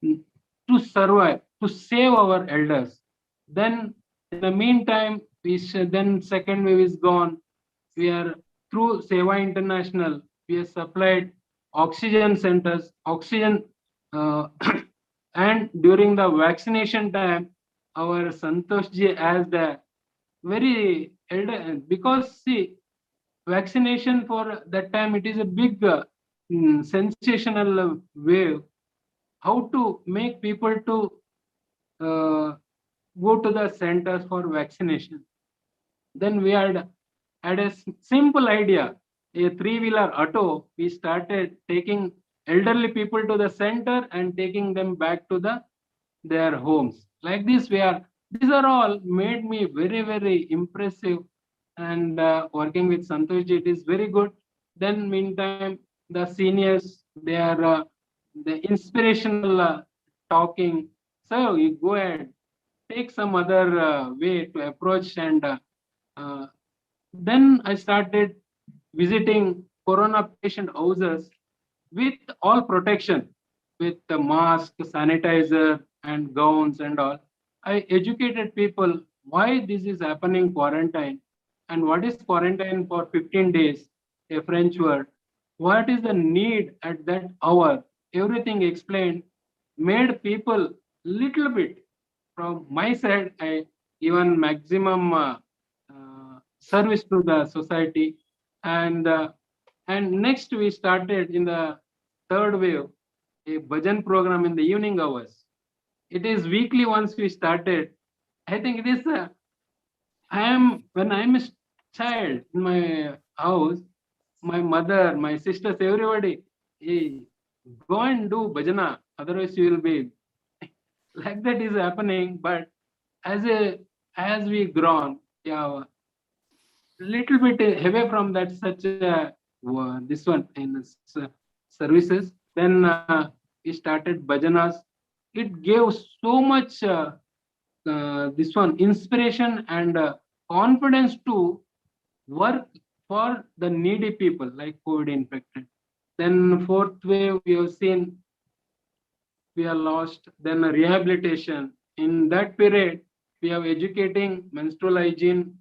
to survive, to save our elders. Then in the meantime, then second wave is gone. We are through Sewa International, we have supplied oxygen centers, oxygen, uh, and during the vaccination time, our Santosh ji as the very elder, because see, vaccination for that time, it is a big sensational wave. How to make people to uh, go to the centers for vaccination. Then we had a simple idea, a three-wheeler auto. We started taking elderly people to the center and taking them back to their homes. Like this, these are all made me very, very impressive. And working with Santosh, it is very good. Then meantime, the seniors, they are the inspirational talking. So you go ahead, take some other way to approach. And uh, then I started visiting corona patient houses with all protection, with the mask, sanitizer, and gowns and all. I educated people why this is happening quarantine and what is quarantine for 15 days, a French word. What is the need at that hour? Everything explained, made people little bit from my side. I even maximum service to the society, and next we started in the third wave a bhajan program in the evening hours. It is weekly once we started. I think it is when I'm a child in my house, my mother, my sisters, everybody, hey, go and do bhajana, otherwise you will be like that is happening. But as we grown, yeah, little bit away from that such this one in services. Then we started bhajanas. It gave so much this one inspiration and confidence to work for the needy people like COVID infected. Then fourth wave we have seen, we are lost. Then rehabilitation. In that period, we are educating menstrual hygiene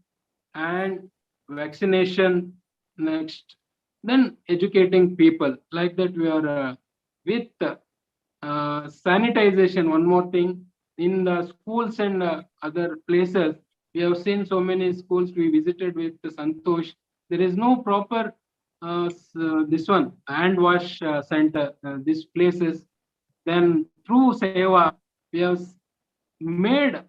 and vaccination next. Then educating people like that. We are with sanitization. One more thing, in the schools and other places, we have seen so many schools we visited with Santosh. There is no proper this one hand wash center. These places. Then through Sewa, we have made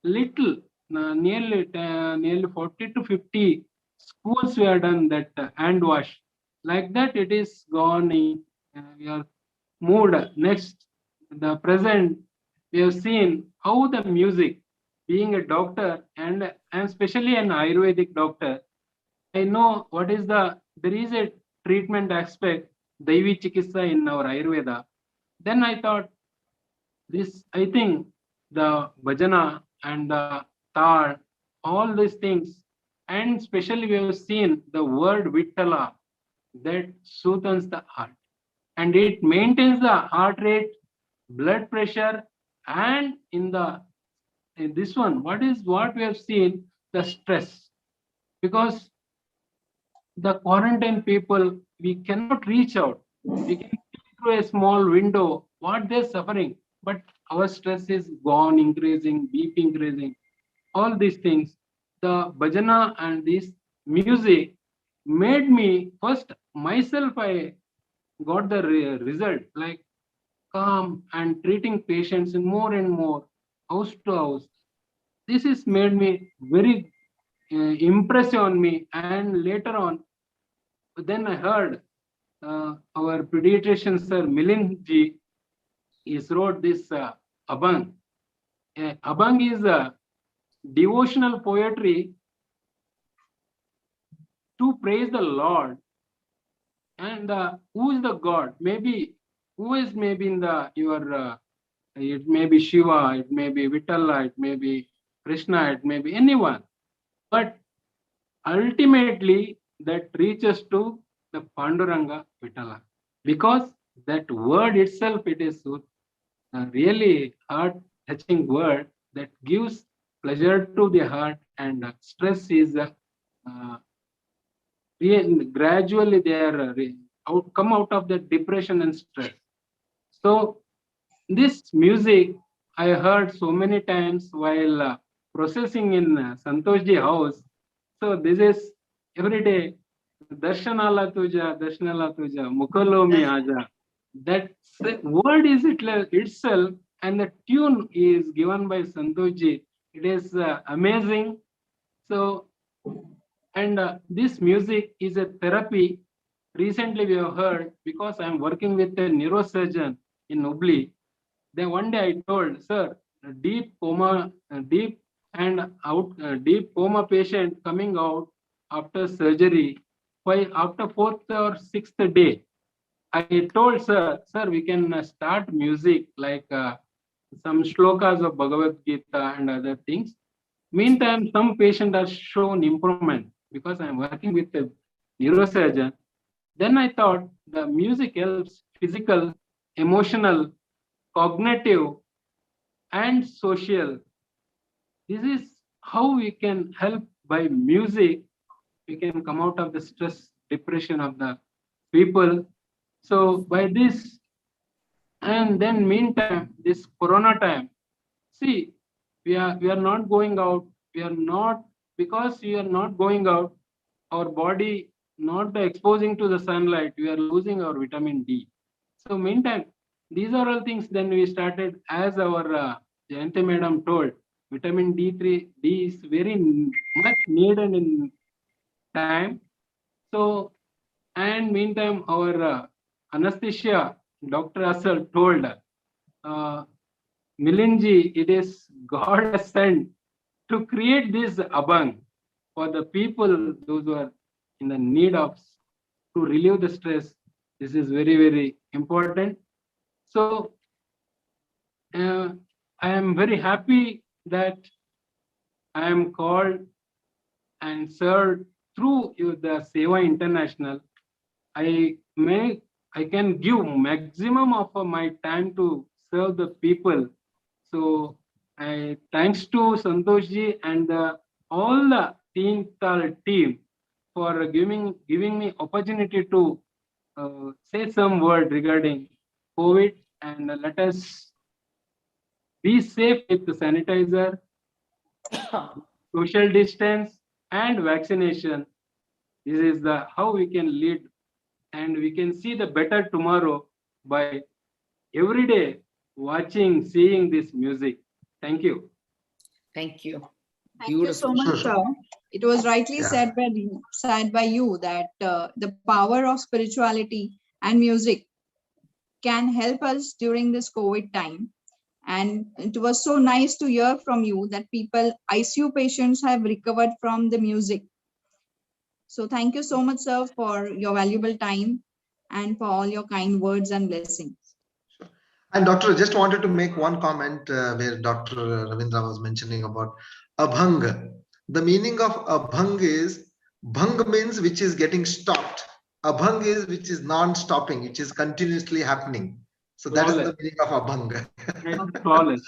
little, nearly 40 to 50 schools we have done that hand wash. Like that, it is gone. We are moved next. The present, we have seen how the music, being a doctor and especially an Ayurvedic doctor, I know what is there is a treatment aspect, Daivi Chikitsa in our Ayurveda. Then I thought, I think the bhajana and the taal, all these things, and especially we have seen the word Vittala that soothes the heart and it maintains the heart rate, blood pressure, and in this one, what we have seen, the stress, because the quarantine people, we cannot reach out. We can see through a small window what they're suffering, but our stress is gone, increasing, BP increasing, all these things. The bhajana and this music made me first myself, I got the result, like calm and treating patients more and more, house to house. This is made me very impressive on me. And later on, then I heard our pediatrician sir Milind ji is wrote this Abhang. Abhang is a devotional poetry to praise the Lord. And who is the God? Maybe who is maybe in the your it may be Shiva, it may be Vitala, it may be Krishna, it may be anyone. But ultimately that reaches to the Panduranga Vitala. Because that word itself, it is a really heart-touching word that gives pleasure to the heart, and stress is gradually they are come out of the depression and stress. So this music I heard so many times while processing in Santosh ji house. So this is every day. Darshanala Tuja, Mukalomi Aja. That word is itself, and the tune is given by Santosh ji. It is amazing. So, and this music is a therapy. Recently we have heard, because I am working with a neurosurgeon in Hubli. Then one day I told, sir, a deep coma patient coming out after surgery, after 4th or 6th day, I told sir, we can start music like some shlokas of Bhagavad Gita and other things. Meantime, some patient has shown improvement because I am working with a neurosurgeon. Then I thought the music helps physical, emotional, cognitive, and social. This is how we can help by music. We can come out of the stress, depression of the people. So by this, and then meantime, this Corona time, see, we are not going out. We are not, because we are not going out, our body not exposing to the sunlight, we are losing our vitamin D. So meantime, these are all things. Then we started, as our Jayanti madam told, vitamin D3, D is very much needed in time. So, and meantime, our anesthesia Dr. Asal told, Milindji, it is God has sent to create this Abhang for the people, those who are in the need of, to relieve the stress. This is very, very important. So I am very happy that I am called and served through the Sewa International. I can give maximum of my time to serve the people. So I thanks to Santosh ji and all the TeenTaal team for giving me opportunity to say some word regarding COVID, and let us be safe with the sanitizer, social distance, and vaccination. This is the how we can lead, and we can see the better tomorrow by every day watching, seeing this music. Thank you. Thank you. Thank you so much, sir. It was rightly said by you that the power of spirituality and music can help us during this COVID time. And it was so nice to hear from you that ICU patients have recovered from the music. So thank you so much, sir, for your valuable time and for all your kind words and blessings. And Doctor, just wanted to make one comment where Dr. Ravindra was mentioning about Abhang. The meaning of Abhang is, Bhang means which is getting stopped. Abhang is which is non-stopping, which is continuously happening. So that is the meaning of Abhang. Flawless.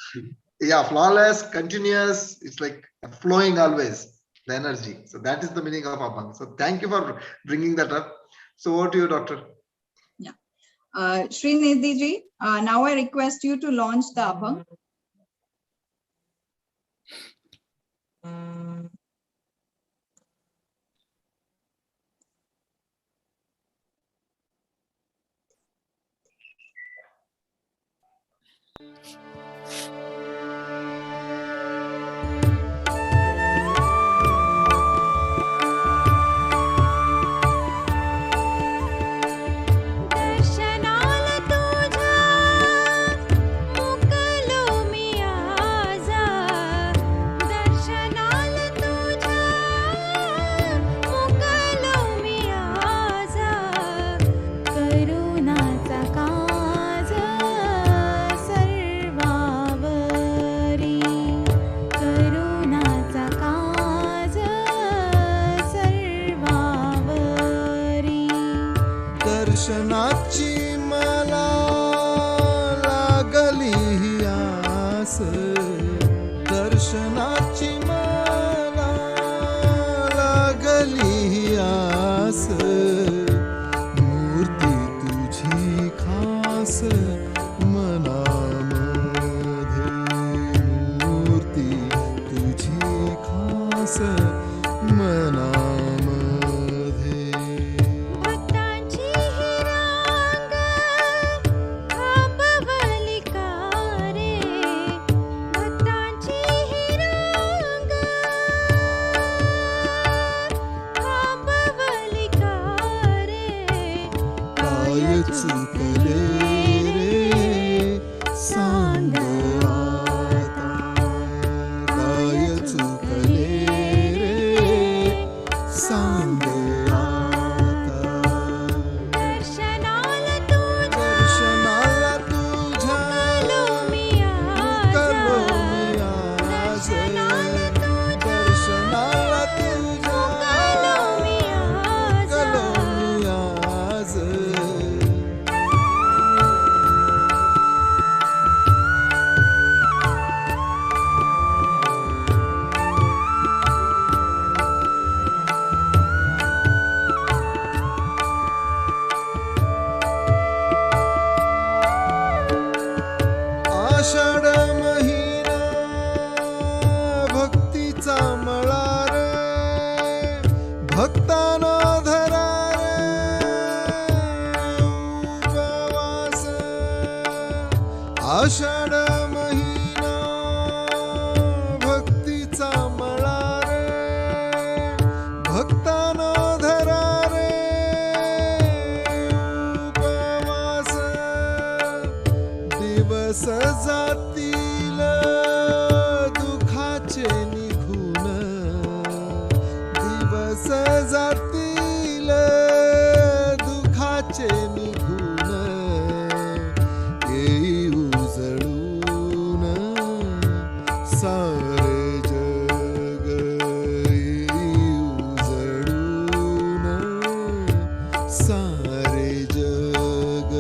Yeah, flawless, continuous. It's like flowing always, the energy. So that is the meaning of Abhang. So thank you for bringing that up. So over to you, Doctor. Shrinidhi ji, now I request you to launch the Abhang. दर्शनाची मला लागली आस, दर्शनाची मला लागली आस, मूर्ती तुझी खास मनामध्ये, मूर्ती तुझी खास मनामध्ये. चुकले रे सांग आता, काय चुकले रे सांग आता. दर्शनाला तुझ्या मुकलो मी आज, दर्शनाला तुझ्या मुकलो मी आज. आषाढ महिना भक्तीचा मळा रे, भक्तांना धरा रे उपवास. आषाढ महिना भक्तीचा मळा रे, भक्तांना धरा रे उपवास. दिवस जातील दुखाचे निघून, दिवस जातील दुखाचे निघून, येई उजळून सारे जग, येई उजळून सारे जग.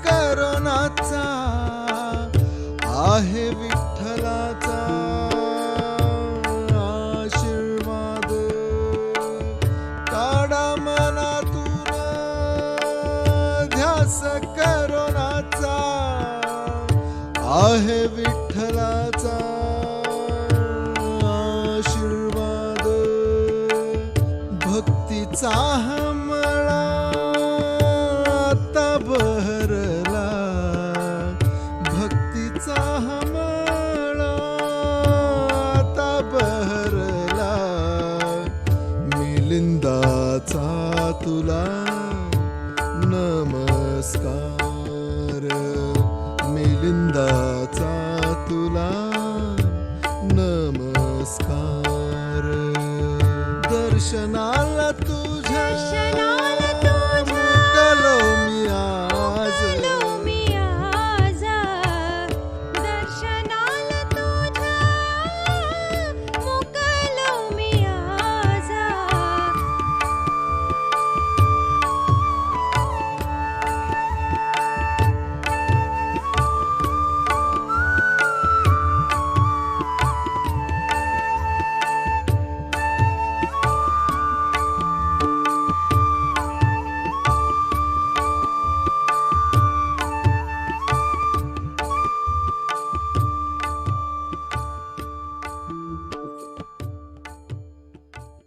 करोनाचा आहे विठ्ठलाचा आशीर्वाद. काढा मनातून ध्यास करोनाचा आहे विठ्ठलाचा आशीर्वाद. भक्तीचा हमळा आता बहरला, भक्तीचा हमळा आता बहरला. मिलिंदाचा तुला नमस्कार, मिलिंदाचा तुला नमस्कार. दर्शनाला तुझ्या मुकलो मी आज, दर्शनाला तुझ्या मुकलो मी आज.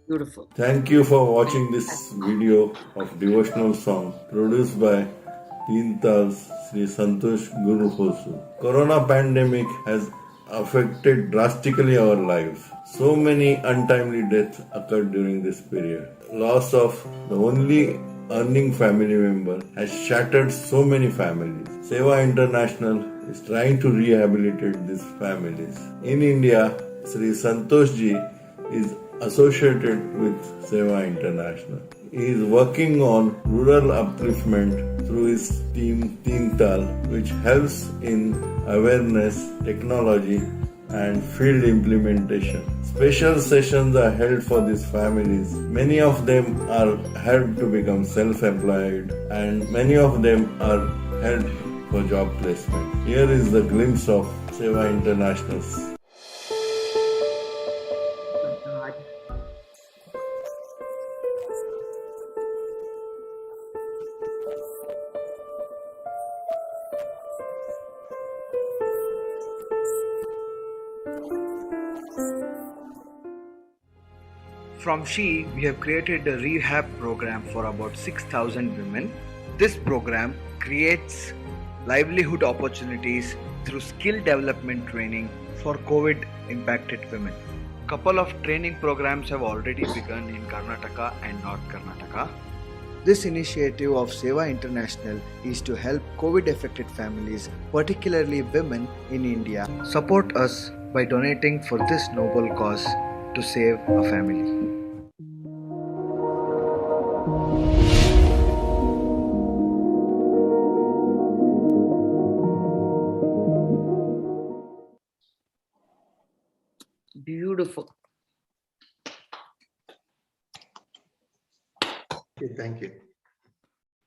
Beautiful. Thank you for watching this video of devotional song produced by TeenTaal's Shri Santosh Gurlahosur. Corona pandemic has affected drastically our lives. So many untimely deaths occurred during this period. Loss of the only earning family member has shattered so many families. Sewa International is trying to rehabilitate these families. In India, Sri Santosh ji is associated with Sewa International. He is working on rural upliftment through his team TeenTaal, which helps in awareness, technology, and field implementation. Special sessions are held for these families. Many of them are helped to become self-employed, and many of them are helped for job placement. Here is the glimpse of Sewa International's. From She, we have created a rehab program for about 6,000 women. This program creates livelihood opportunities through skill development training for COVID impacted women. Couple of training programs have already begun in Karnataka and North Karnataka. This initiative of Sewa International is to help COVID affected families, particularly women in India. Support us by donating for this noble cause to save a family. Beautiful. Okay, thank you.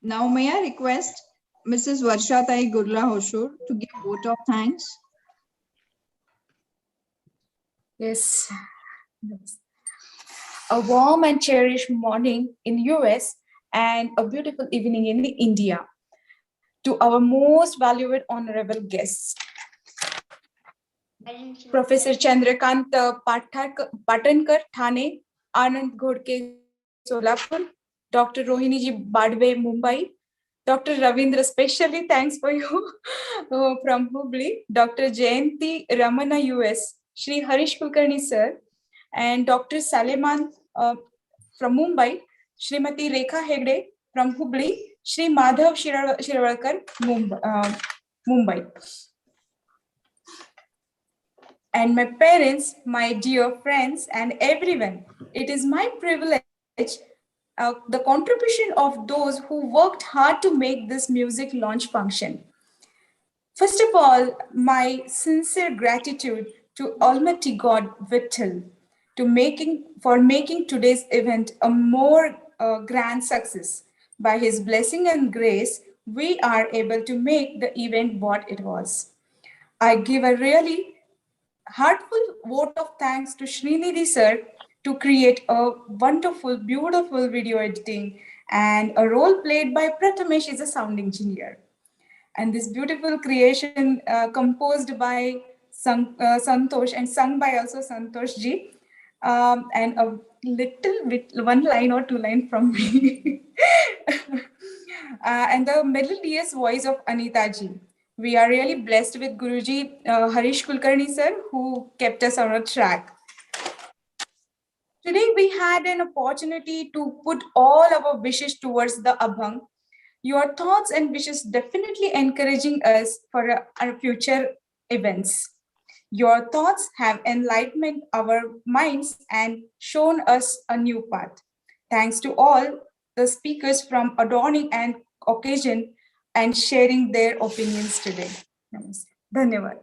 Now, may I request Mrs. Varsha Gurlahosur to give vote of thanks? Yes. A warm and cherished morning in US and a beautiful evening in India. To our most valued honorable guests, Professor Chandrakant Patankar, Thane, Anand Ghodke, Solapur, Dr. Rohini ji Badwe, Mumbai, Dr. Ravindra, specially thanks for you from Hubli, Dr. Jayanti Ramana, US, Shri Harish Kulkarni Sir, and Dr. Saleman from Mumbai, Srimati Rekha Hegde from Hubli, Shri Madhav Shirvalkar, Mumbai. And my parents, my dear friends, and everyone, it is my privilege, the contribution of those who worked hard to make this music launch function. First of all, my sincere gratitude to Almighty God Vittal for making today's event a more grand success. By his blessing and grace, we are able to make the event what it was. I give a really heartfelt vote of thanks to Shrinidhi Sir to create a wonderful, beautiful video editing, and a role played by Prathamesh as a sound engineer. And this beautiful creation composed by Santosh and sung by also Santosh ji, and a little bit, one line or two line from me. And the melodious voice of Anita ji. We are really blessed with Guruji Harish Kulkarni Sir, who kept us on a track. Today we had an opportunity to put all our wishes towards the Abhang. Your thoughts and wishes definitely encouraging us for our future events. Your thoughts have enlightened our minds and shown us a new path. Thanks to all the speakers from adorning an occasion and sharing their opinions today. Namaste. Dhanyavad.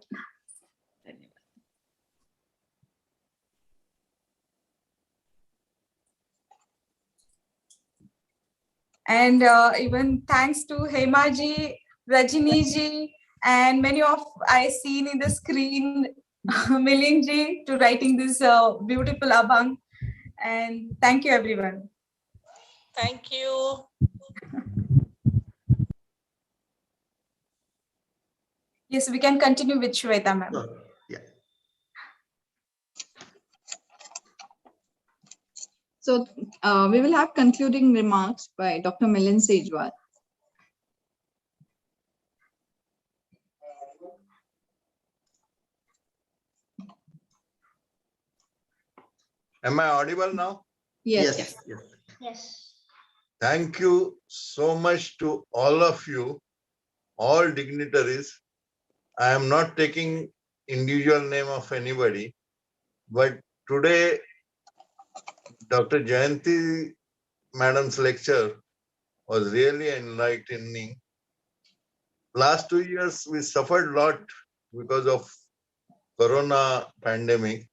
And even thanks to Hema ji, Rajini ji, and many of I seen in the screen, Milind ji, to writing this beautiful Abhang. And thank you, everyone. Thank you. Yes, we can continue with Shweta, ma'am. Sure. Yeah. So we will have concluding remarks by Dr. Milind Shejwal. Am I audible now? Yes. Yes. Yes. Yes. Thank you so much to all of you, all dignitaries. I am not taking individual name of anybody, but today Dr. Jayanti Madam's lecture was really enlightening. Last 2 years we suffered a lot because of Corona pandemic,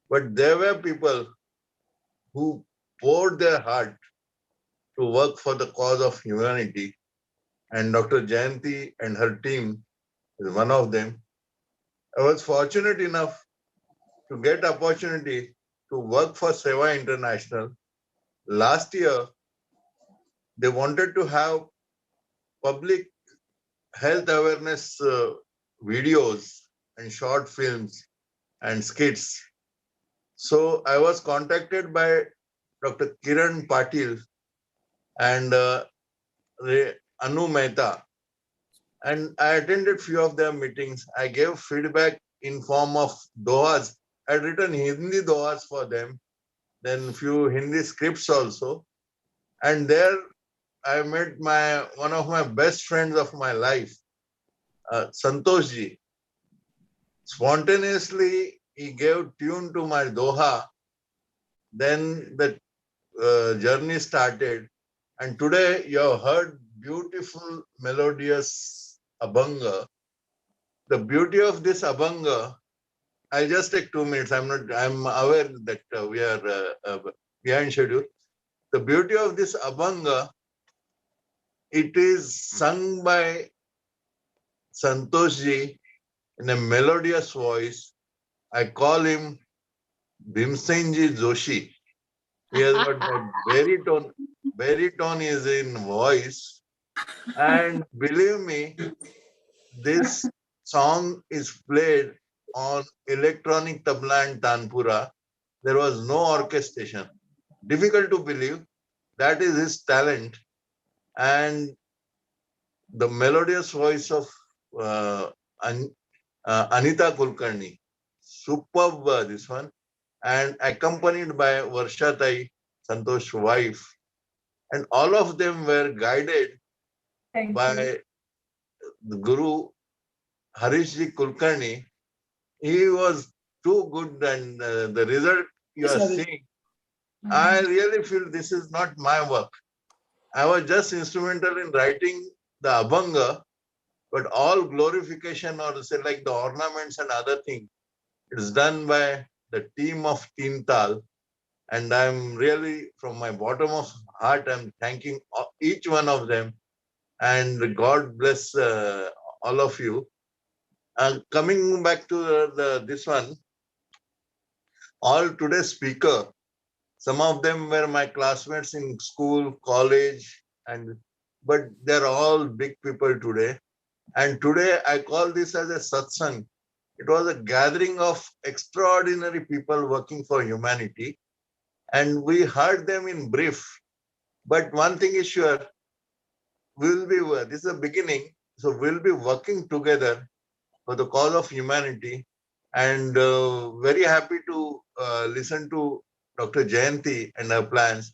but there were people who poured their heart to work for the cause of humanity, and Dr. Jayanti and her team is one of them. I was fortunate enough to get opportunity to work for Sewa International. Last year, they wanted to have public health awareness videos and short films and skits. So I was contacted by Dr. Kiran Patil and Anu Mehta, and I attended few of their meetings. I gave feedback in form of dohas. I had written Hindi dohas for them, then few Hindi scripts also. And there I met one of my best friends of my life, Santosh ji. Spontaneously, he gave tune to my doha. Then the journey started. And today you have heard beautiful, melodious Abhanga. The beauty of this Abhanga, I'll just take 2 minutes. I'm aware that we are behind schedule. The beauty of this Abhanga, it is sung by Santosh ji in a melodious voice. I call him Bhimsenji Joshi. He has got that baritone is in voice. And believe me, this song is played on electronic tabla and tanpura. There was no orchestration. Difficult to believe. That is his talent. And the melodious voice of Anita Kulkarni. Superb this one. And accompanied by Varsha Tai, Santosh's wife. And all of them were guided by the Guru Harish Kulkarni. He was too good, and the result you are seeing, I really feel this is not my work. I was just instrumental in writing the Abhanga, but all glorification or say like the ornaments and other things, it's done by the team of TeenTaal. And I'm really, from my bottom of heart, I'm thanking each one of them. And God bless all of you. Coming back to this one, all today's speaker, some of them were my classmates in school, college, but they're all big people today. And today I call this as a satsang. It was a gathering of extraordinary people working for humanity. And we heard them in brief. But one thing is sure, this is a beginning. So we'll be working together for the cause of humanity. And very happy to listen to Dr. Jayanti and her plans.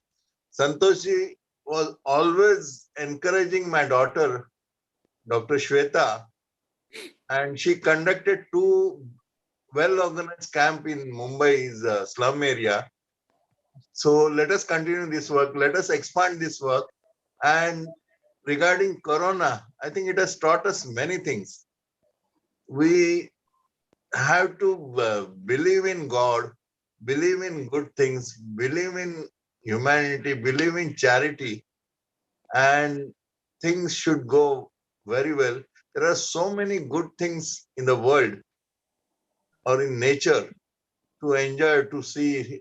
Santoshi was always encouraging my daughter, Dr. Shweta, and she conducted 2 well-organized camp in Mumbai's slum area. So let us continue this work. Let us expand this work. And regarding Corona, I think it has taught us many things. We have to believe in God, believe in good things, believe in humanity, believe in charity, and things should go very well. There are so many good things in the world or in nature to enjoy, to see,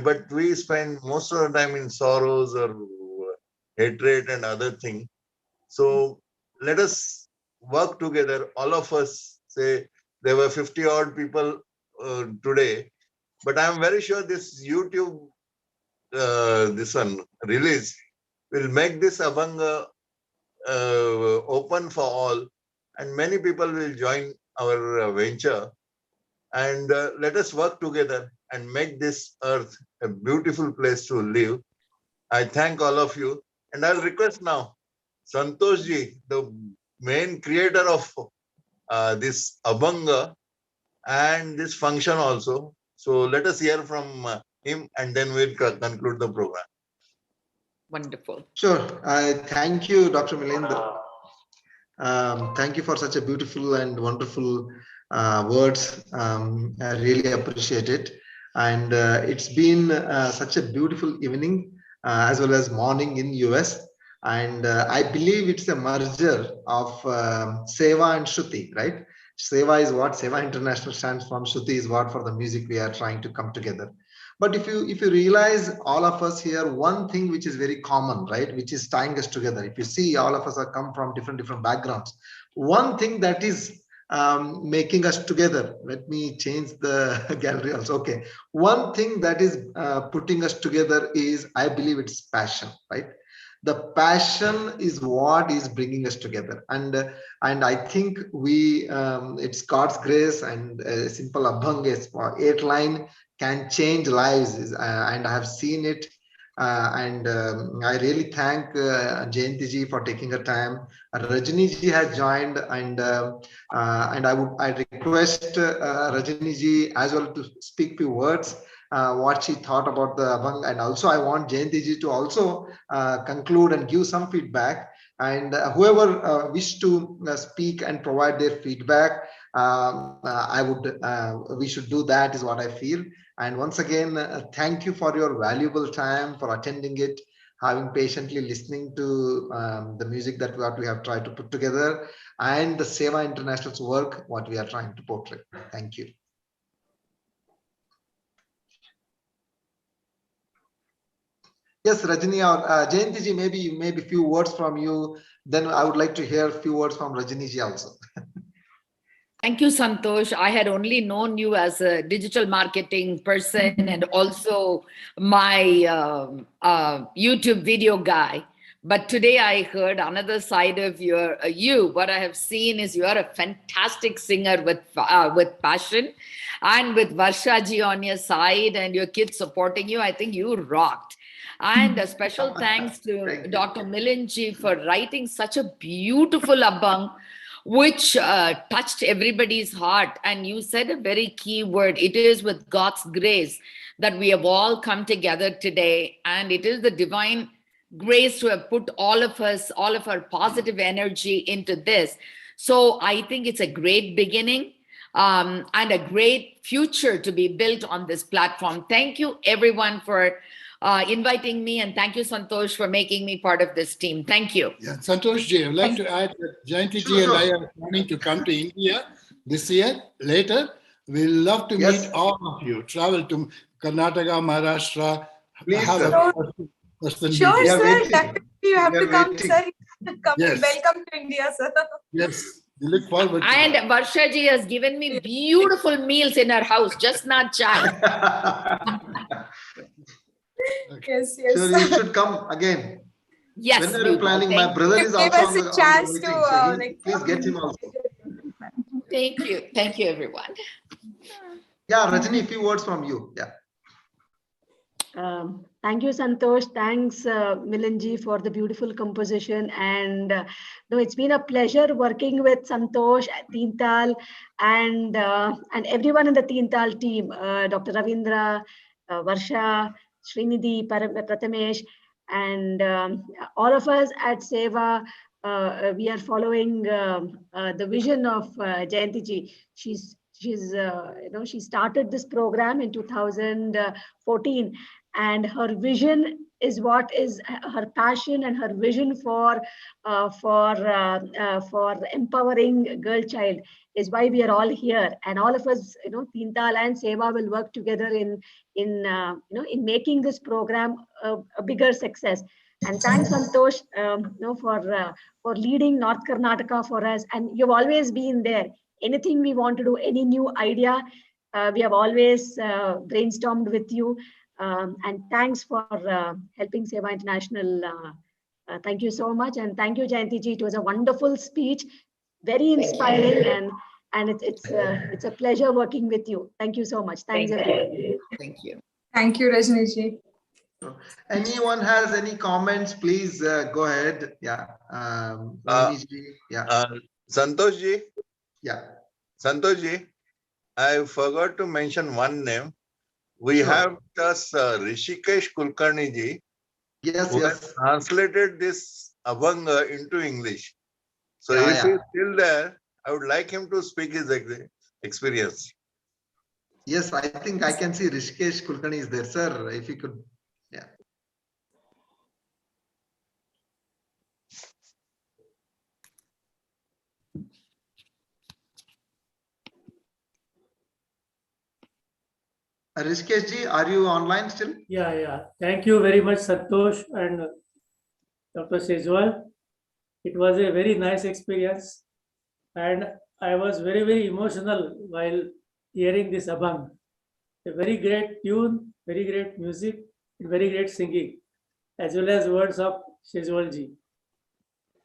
but we spend most of the time in sorrows or hatred and other things. So let us work together. All of us, say there were 50 odd people today, but I'm very sure this YouTube this one release will make this Abhang open for all, and many people will join our venture. And let us work together and make this earth a beautiful place to live. I thank all of you, and I'll request now Santosh ji, the main creator of this Abhang and this function also. So let us hear from him, and then we'll conclude the program. Wonderful. Sure. I thank you, Dr. Milind. Thank you for such a beautiful and wonderful words. I really appreciate it. And it's been such a beautiful evening as well as morning in US. And I believe it's a merger of Sewa and Shruti, right? Sewa is what Sewa International stands for. Shruti is what for the music we are trying to come together. But if you realize all of us here, one thing which is very common, right, which is tying us together. If you see, all of us are come from different backgrounds. One thing that is making us together. Let me change the gallery also. Okay, one thing that is putting us together is, I believe, it's passion, right? The passion is what is bringing us together, and I think we it's God's grace, and a simple Abhang, 8-line can change lives, and I have seen it, and I really thank Jayanti ji for taking her time. Rajni ji has joined, and I request Rajni ji as well to speak few words. What she thought about the Abhang, and also I want Jayanti ji to also conclude and give some feedback, and whoever wish to speak and provide their feedback, we should do that, is what I feel. And once again, thank you for your valuable time, for attending it, having patiently listening to the music that what we have tried to put together, and the Sewa International's work, what we are trying to portray. Thank you. Yes, Rajni or Jayanti ji, maybe few words from you. Then I would like to hear a few words from Rajni ji also. Thank you, Santosh. I had only known you as a digital marketing person and also my YouTube video guy. But today I heard another side of you. What I have seen is you are a fantastic singer with passion, and with Varsha ji on your side and your kids supporting you. I think you rocked. And a special thanks to Dr. Milind ji for writing such a beautiful Abhang, which touched everybody's heart. And you said a very key word. It is with God's grace that we have all come together today. And it is the divine grace to have put all of us, all of our positive energy into this. So I think it's a great beginning and a great future to be built on this platform. Thank you, everyone, for inviting me, and thank you, Santosh, for making me part of this team. Thank you. Yeah, Santosh ji, I'd like to add that Jayanti ji and I are planning to come to India this year. Later, we'll love to meet all of you. Travel to Karnataka, Maharashtra. Please, have sir. a personal Sure, meeting. sir. Definitely, you have to come, waiting. sir. Yes. Welcome to India, sir. Yes, we look forward to And that. Varsha ji has given me beautiful meals in her house, just not chai. Yes, Sure, you should come again. Yes, When are we you will. planning? My Thank brother you. is Give also us on a the chance waiting, to, so like, please get him also. Thank you. Thank you, everyone. Yeah, Rajni, a few words from you. Yeah. Thank you, Santosh. Thanks, Milinji, for the beautiful composition. And no, it's been a pleasure working with Santosh, TeenTaal, and everyone in the TeenTaal team, Dr. Ravindra, Varsha, Shrinidhi, Prathamesh, and all of us at Sewa. We are following the vision of Jayanti ji. She started this program in 2014, and her vision is what is her passion, and her vision for empowering girl child is why we are all here. And all of us, TeenTaal and Sewa will work together in making this program a bigger success. And thanks, Santosh, for leading North Karnataka for us. And you've always been there. Anything we want to do, any new idea, we have always brainstormed with you. And thanks for helping Sewa International. Thank you so much. And thank you, Jayanti ji. It was a wonderful speech, very inspiring, and it's a pleasure working with you. Thank you so much. Thanks, everyone. Thank you. Thank you, Rajni ji. Anyone has any comments, please go ahead. Yeah. Rajni ji, yeah. Santosh ji. Yeah. Santosh ji, I forgot to mention one name. We have just Hrishikesh Kulkarni ji, who has translated this Abhang into English. So if he's still there, I would like him to speak his experience. Yes, I think I can see Hrishikesh Kulkarni is there, sir. If you could, yeah. Hrishikesh ji, are you online still? Yeah. Thank you very much, Santosh and Dr. Shejwal. It was a very nice experience, and I was very, very emotional while hearing this Abhang. A very great tune, very great music, very great singing, as well as words of Shejwal ji.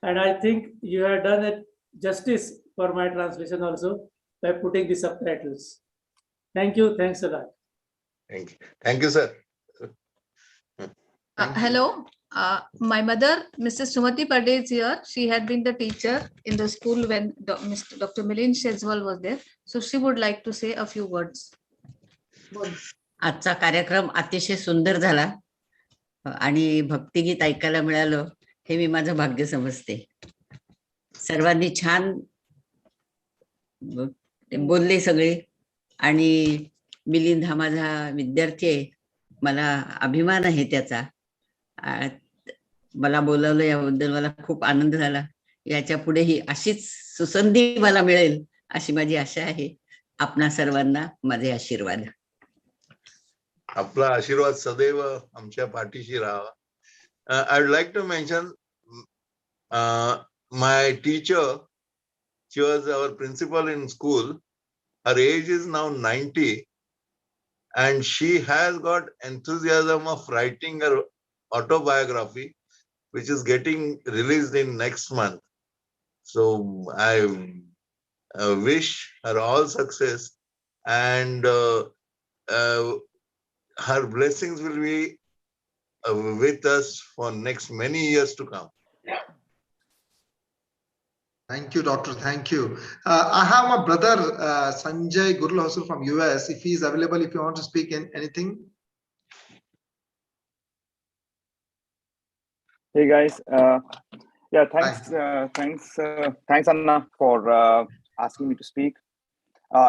And I think you have done it justice for my translation also by putting the subtitles. Thank you. Thanks a lot. Thank you. Thank you, sir. Hello. My mother, Mrs. Sumati Pade, is here. She had been the teacher in the school when Dr. Milind Shejwal was there. So she would like to say a few words. आजचा कार्यक्रम अतिशय सुंदर झाला आणि भक्तिगीत ऐकायला मिळालं हे मी माझं भाग्य समजते. सर्वांनी छान बोलले सगळे आणि मिलिंद हा माझा विद्यार्थी आहे. मला अभिमान आहे त्याचा. मला बोलावलं याबद्दल मला खूप आनंद झाला. याच्या पुढेही अशीच सुसंधी मला मिळेल अशी माझी आशा आहे. आपणा सर्वांना माझे आशीर्वाद. आपला आशीर्वाद सदैव आमच्या पाठीशी राहावा. I would like to mention my teacher. She was our principal in school. Her age is now 90, and she has got enthusiasm of writing her autobiography, which is getting released in next month. So I wish her all success, and her blessings will be with us for next many years to come. Thank you, doctor. Thank you. I have my brother Sanjay Gurlahosur from US. If he is available, if you want to speak in anything. Hey guys. Yeah, thanks Anna for asking me to speak.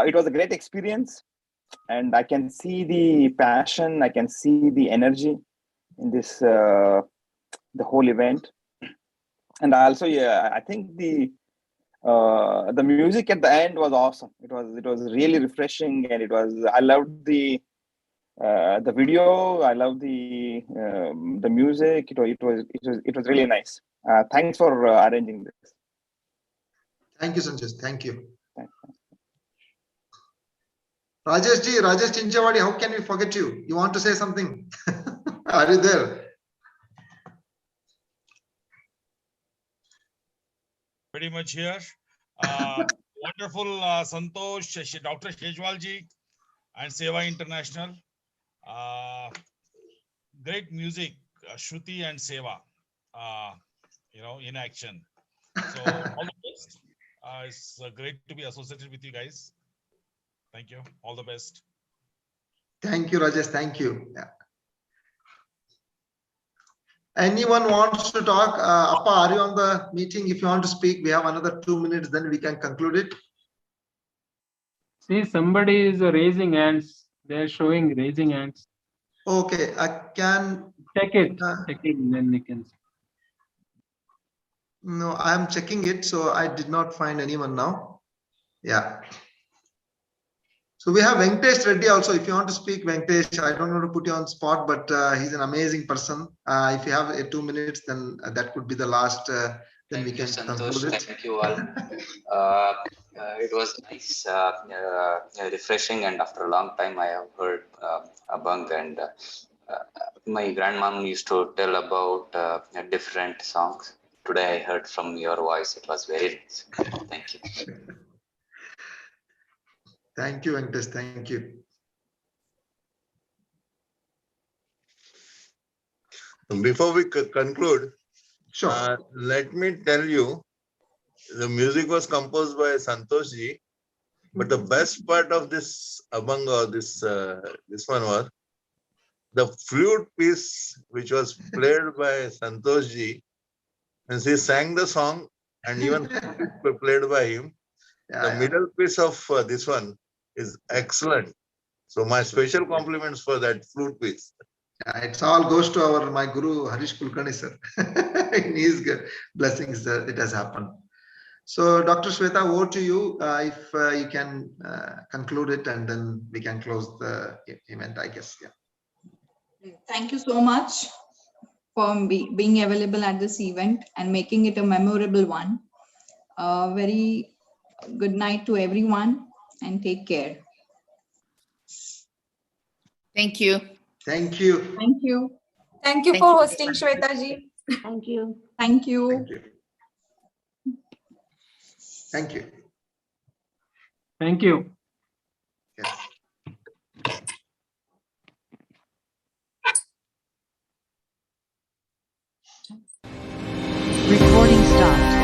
It was a great experience, and I can see the passion, I can see the energy in this the whole event. And also, yeah, I think the music at the end was awesome. It was really refreshing, and I loved the video. I loved the music. It was really nice. Thanks for arranging this. Thank you, Sanjay. Thank you. Rajesh Chinchawadi, how can we forget you? You want to say something? Are you there? Pretty much here. Wonderful Santosh, Dr. Shejwal ji and Sewa International. Great music, Shruti and Sewa, in action. So all the best. It's great to be associated with you guys. Thank you. All the best. Thank you, Rajesh. Thank you. Yeah. Anyone wants to talk? Appa, are you on the meeting? If you want to speak, we have another 2 minutes, then we can conclude it. See, somebody is raising hands. They're showing raising hands. Okay, I can check it. Check it, then we can. No, I am checking it, so I did not find anyone now. Yeah. So we have Venkatesh Reddy also. If you want to speak, Venkatesh, I don't want to put you on spot, but he's an amazing person. If you have 2 minutes, then that could be the last. Then we can conclude it. Thank you all. It was nice, refreshing, and after a long time, I have heard Abhang, and my grandmom used to tell about different songs. Today I heard from your voice. It was very nice. Thank you. Thank you, Venkatesh. Thank you. Before we conclude, sure. Let me tell you, the music was composed by Santosh ji, but the best part of this Abhang or this one was the flute piece which was played by Santosh ji, and he sang the song and even played by him. The middle piece of this one is excellent. So my special compliments for that flute piece. It's all goes to my Guru Harish Kulkarni Sir. In his blessings, it has happened. So, Dr. Shweta, over to you. If you can conclude it, and then we can close the event, I guess. Yeah. Thank you so much for being available at this event and making it a memorable one. Very good night to everyone, and take care. Thank you. Thank you. Thank you. Thank you for hosting, Shweta ji. Thank you. Thank you. Thank you. Thank you. Yes. Recording stopped.